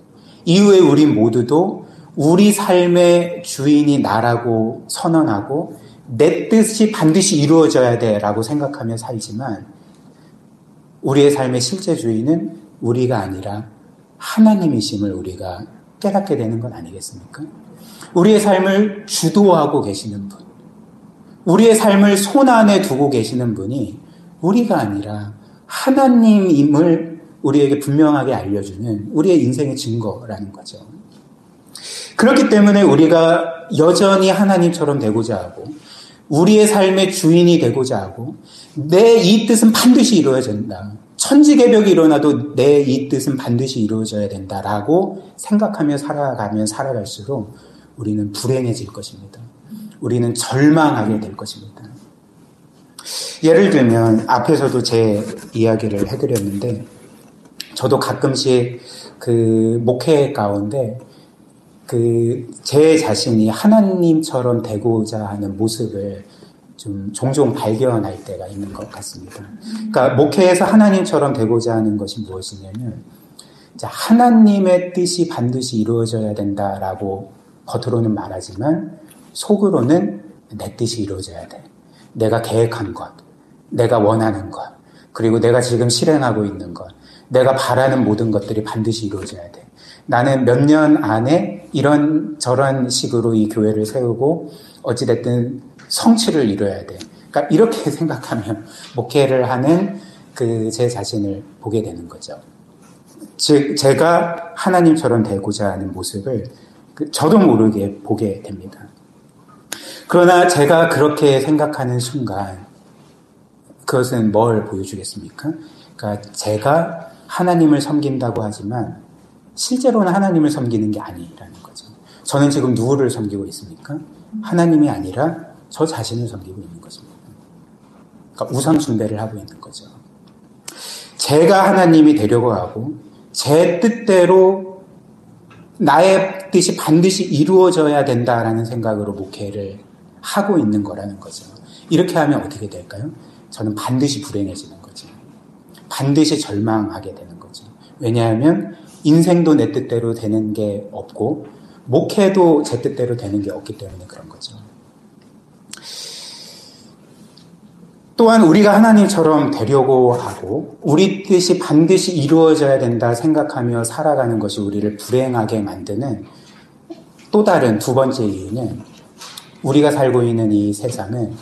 이후에 우리 모두도 우리 삶의 주인이 나라고 선언하고 내 뜻이 반드시 이루어져야 돼라고 생각하며 살지만 우리의 삶의 실제 주인은 우리가 아니라 하나님이심을 우리가 깨닫게 되는 건 아니겠습니까? 우리의 삶을 주도하고 계시는 분, 우리의 삶을 손안에 두고 계시는 분이 우리가 아니라 하나님임을 우리에게 분명하게 알려주는 우리의 인생의 증거라는 거죠. 그렇기 때문에 우리가 여전히 하나님처럼 되고자 하고 우리의 삶의 주인이 되고자 하고 내 이 뜻은 반드시 이루어져야 된다. 천지개벽이 일어나도 내 이 뜻은 반드시 이루어져야 된다라고 생각하며 살아가면 살아갈수록 우리는 불행해질 것입니다. 우리는 절망하게 될 것입니다. 예를 들면 앞에서도 제 이야기를 해드렸는데 저도 가끔씩 그 목회 가운데 제 자신이 하나님처럼 되고자 하는 모습을 좀 종종 발견할 때가 있는 것 같습니다. 그러니까 목회에서 하나님처럼 되고자 하는 것이 무엇이냐면 하나님의 뜻이 반드시 이루어져야 된다라고 겉으로는 말하지만 속으로는 내 뜻이 이루어져야 돼. 내가 계획한 것, 내가 원하는 것, 그리고 내가 지금 실행하고 있는 것, 내가 바라는 모든 것들이 반드시 이루어져야 돼. 나는 몇 년 안에 이런 식으로 이 교회를 세우고 어찌됐든 성취를 이뤄야 돼. 그러니까 이렇게 생각하면 목회를 하는 제 자신을 보게 되는 거죠. 즉 제가 하나님처럼 되고자 하는 모습을 저도 모르게 보게 됩니다. 그러나 제가 그렇게 생각하는 순간 그것은 뭘 보여주겠습니까? 그러니까 제가 하나님을 섬긴다고 하지만 실제로는 하나님을 섬기는 게 아니라는 거죠. 저는 지금 누구를 섬기고 있습니까? 하나님이 아니라 저 자신을 섬기고 있는 것입니다. 그러니까 우상숭배를 하고 있는 거죠. 제가 하나님이 되려고 하고 제 뜻대로 나의 뜻이 반드시 이루어져야 된다라는 생각으로 목회를 하고 있는 거라는 거죠. 이렇게 하면 어떻게 될까요? 저는 반드시 불행해지는 거죠. 반드시 절망하게 되는 거죠. 왜냐하면 인생도 내 뜻대로 되는 게 없고 목회도 제 뜻대로 되는 게 없기 때문에 그런 거죠. 또한 우리가 하나님처럼 되려고 하고 우리 뜻이 반드시 이루어져야 된다 생각하며 살아가는 것이 우리를 불행하게 만드는 또 다른 두 번째 이유는 우리가 살고 있는 이 세상은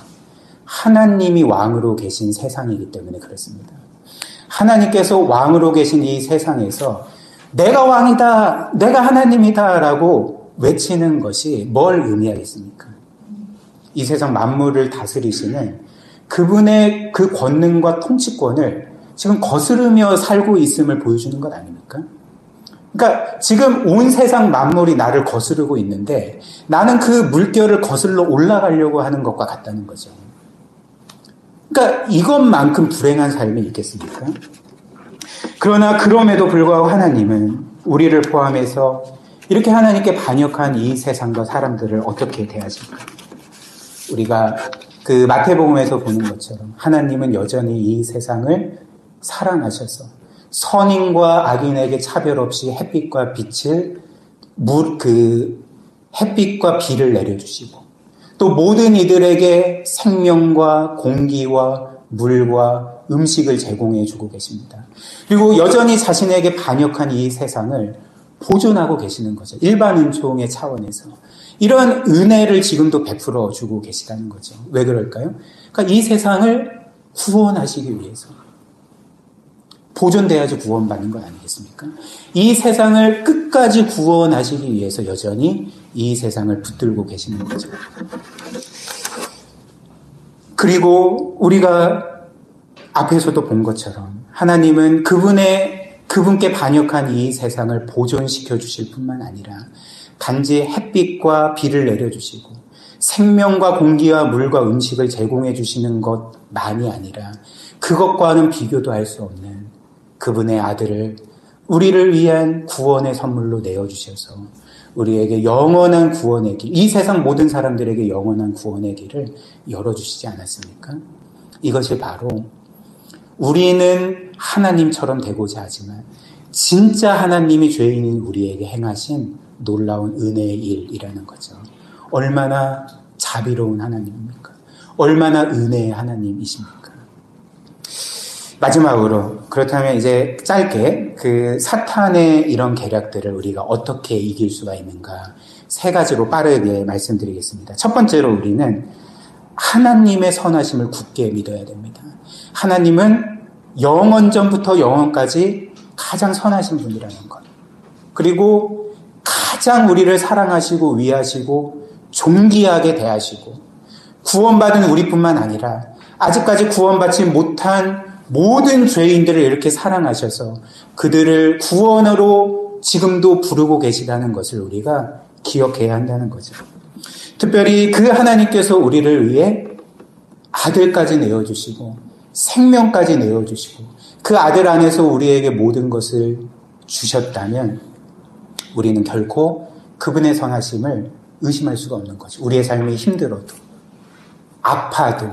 하나님이 왕으로 계신 세상이기 때문에 그렇습니다. 하나님께서 왕으로 계신 이 세상에서 내가 왕이다, 내가 하나님이다 라고 외치는 것이 뭘 의미하겠습니까? 이 세상 만물을 다스리시는 그분의 그 권능과 통치권을 지금 거스르며 살고 있음을 보여주는 것 아닙니까? 그러니까 지금 온 세상 만물이 나를 거스르고 있는데 나는 그 물결을 거슬러 올라가려고 하는 것과 같다는 거죠. 그러니까 이것만큼 불행한 삶이 있겠습니까? 그러나 그럼에도 불구하고 하나님은 우리를 포함해서 이렇게 하나님께 반역한 이 세상과 사람들을 어떻게 대하실까? 우리가 그 마태복음에서 보는 것처럼 하나님은 여전히 이 세상을 사랑하셔서 선인과 악인에게 차별 없이 햇빛과 햇빛과 비를 내려주시고 또 모든 이들에게 생명과 공기와 물과 음식을 제공해 주고 계십니다. 그리고 여전히 자신에게 반역한 이 세상을 보존하고 계시는 거죠. 일반 은총의 차원에서. 이런 은혜를 지금도 베풀어 주고 계시다는 거죠. 왜 그럴까요? 그러니까 이 세상을 구원하시기 위해서. 보존돼야지 구원받는 건 아니겠습니까? 이 세상을 끝까지 구원하시기 위해서 여전히 이 세상을 붙들고 계시는 거죠. 그리고 우리가 앞에서도 본 것처럼 하나님은 그분께 반역한 이 세상을 보존시켜 주실 뿐만 아니라 단지 햇빛과 비를 내려주시고 생명과 공기와 물과 음식을 제공해 주시는 것만이 아니라 그것과는 비교도 할 수 없는 그분의 아들을 우리를 위한 구원의 선물로 내어주셔서 우리에게 영원한 구원의 길, 이 세상 모든 사람들에게 영원한 구원의 길을 열어주시지 않았습니까? 이것이 바로 우리는 하나님처럼 되고자 하지만 진짜 하나님이 죄인인 우리에게 행하신 놀라운 은혜의 일이라는 거죠. 얼마나 자비로운 하나님입니까? 얼마나 은혜의 하나님이십니까? 마지막으로 그렇다면 이제 짧게 그 사탄의 이런 계략들을 우리가 어떻게 이길 수가 있는가 3가지로 빠르게 말씀드리겠습니다. 첫 번째로 우리는 하나님의 선하심을 굳게 믿어야 됩니다. 하나님은 영원전부터 영원까지 가장 선하신 분이라는 것. 그리고 가장 우리를 사랑하시고 위하시고 존귀하게 대하시고 구원받은 우리뿐만 아니라 아직까지 구원받지 못한 모든 죄인들을 이렇게 사랑하셔서 그들을 구원으로 지금도 부르고 계시다는 것을 우리가 기억해야 한다는 거죠. 특별히 그 하나님께서 우리를 위해 아들까지 내어주시고 생명까지 내어주시고 그 아들 안에서 우리에게 모든 것을 주셨다면 우리는 결코 그분의 선하심을 의심할 수가 없는 거죠. 우리의 삶이 힘들어도 아파도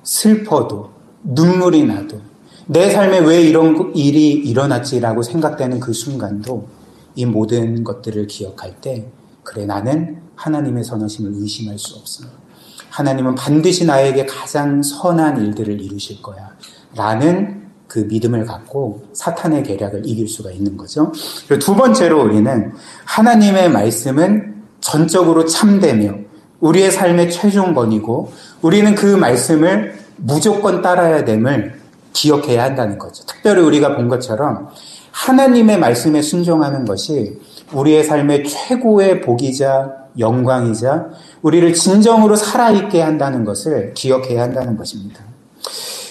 슬퍼도 눈물이 나도 내 삶에 왜 이런 일이 일어났지라고 생각되는 그 순간도 이 모든 것들을 기억할 때 그래 나는 하나님의 선하심을 의심할 수 없어. 하나님은 반드시 나에게 가장 선한 일들을 이루실 거야 라는 그 믿음을 갖고 사탄의 계략을 이길 수가 있는 거죠. 그리고 두 번째로 우리는 하나님의 말씀은 전적으로 참되며 우리의 삶의 최종권이고 우리는 그 말씀을 무조건 따라야 됨을 기억해야 한다는 거죠. 특별히 우리가 본 것처럼 하나님의 말씀에 순종하는 것이 우리의 삶의 최고의 복이자 영광이자 우리를 진정으로 살아있게 한다는 것을 기억해야 한다는 것입니다.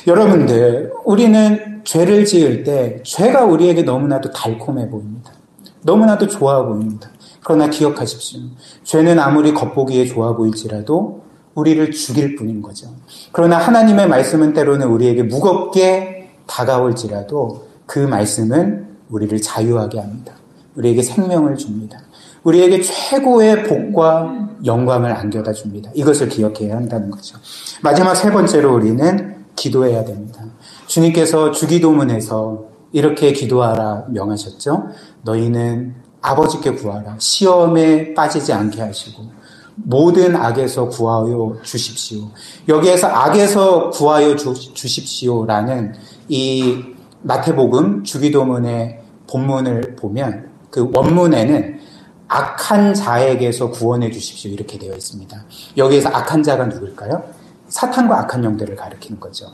여러분들, 우리는 죄를 지을 때 죄가 우리에게 너무나도 달콤해 보입니다. 너무나도 좋아 보입니다. 그러나 기억하십시오. 죄는 아무리 겉보기에 좋아 보일지라도 우리를 죽일 뿐인 거죠. 그러나 하나님의 말씀은 때로는 우리에게 무겁게 다가올지라도 그 말씀은 우리를 자유하게 합니다. 우리에게 생명을 줍니다. 우리에게 최고의 복과 영광을 안겨다 줍니다. 이것을 기억해야 한다는 거죠. 마지막 3번째로 우리는 기도해야 됩니다. 주님께서 주기도문에서 이렇게 기도하라 명하셨죠. 너희는 아버지께 구하라. 시험에 빠지지 않게 하시고 모든 악에서 구하여 주십시오. 여기에서 악에서 구하여 주십시오라는 이 마태복음 주기도문의 본문을 보면 그 원문에는 악한 자에게서 구원해 주십시오 이렇게 되어 있습니다. 여기에서 악한 자가 누굴까요? 사탄과 악한 영들을 가리키는 거죠.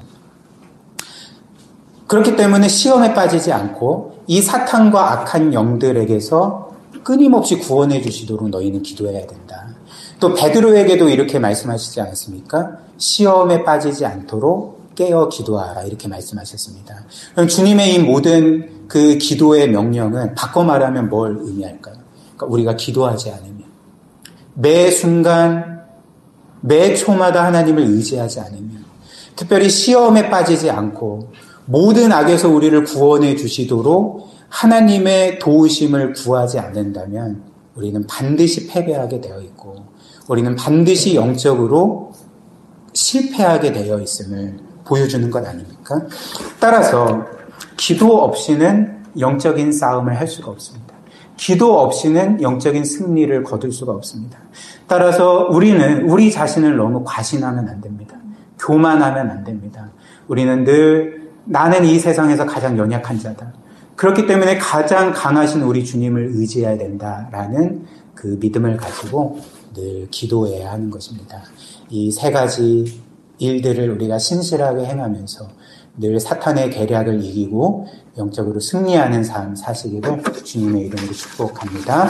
그렇기 때문에 시험에 빠지지 않고 이 사탄과 악한 영들에게서 끊임없이 구원해 주시도록 너희는 기도해야 된다. 또 베드로에게도 이렇게 말씀하시지 않았습니까? 시험에 빠지지 않도록 깨어 기도하라 이렇게 말씀하셨습니다. 그럼 주님의 이 모든 그 기도의 명령은 바꿔 말하면 뭘 의미할까요? 그러니까 우리가 기도하지 않으면 매 순간 매 초마다 하나님을 의지하지 않으면 특별히 시험에 빠지지 않고 모든 악에서 우리를 구원해 주시도록 하나님의 도우심을 구하지 않는다면 우리는 반드시 패배하게 되어 있고 우리는 반드시 영적으로 실패하게 되어 있음을 보여주는 것 아닙니까? 따라서 기도 없이는 영적인 싸움을 할 수가 없습니다. 기도 없이는 영적인 승리를 거둘 수가 없습니다. 따라서 우리는 우리 자신을 너무 과신하면 안 됩니다. 교만하면 안 됩니다. 우리는 늘 나는 이 세상에서 가장 연약한 자다. 그렇기 때문에 가장 강하신 우리 주님을 의지해야 된다라는 그 믿음을 가지고 늘 기도해야 하는 것입니다. 이 3가지 일들을 우리가 신실하게 행하면서 늘 사탄의 계략을 이기고 영적으로 승리하는 삶 사시기를 주님의 이름으로 축복합니다.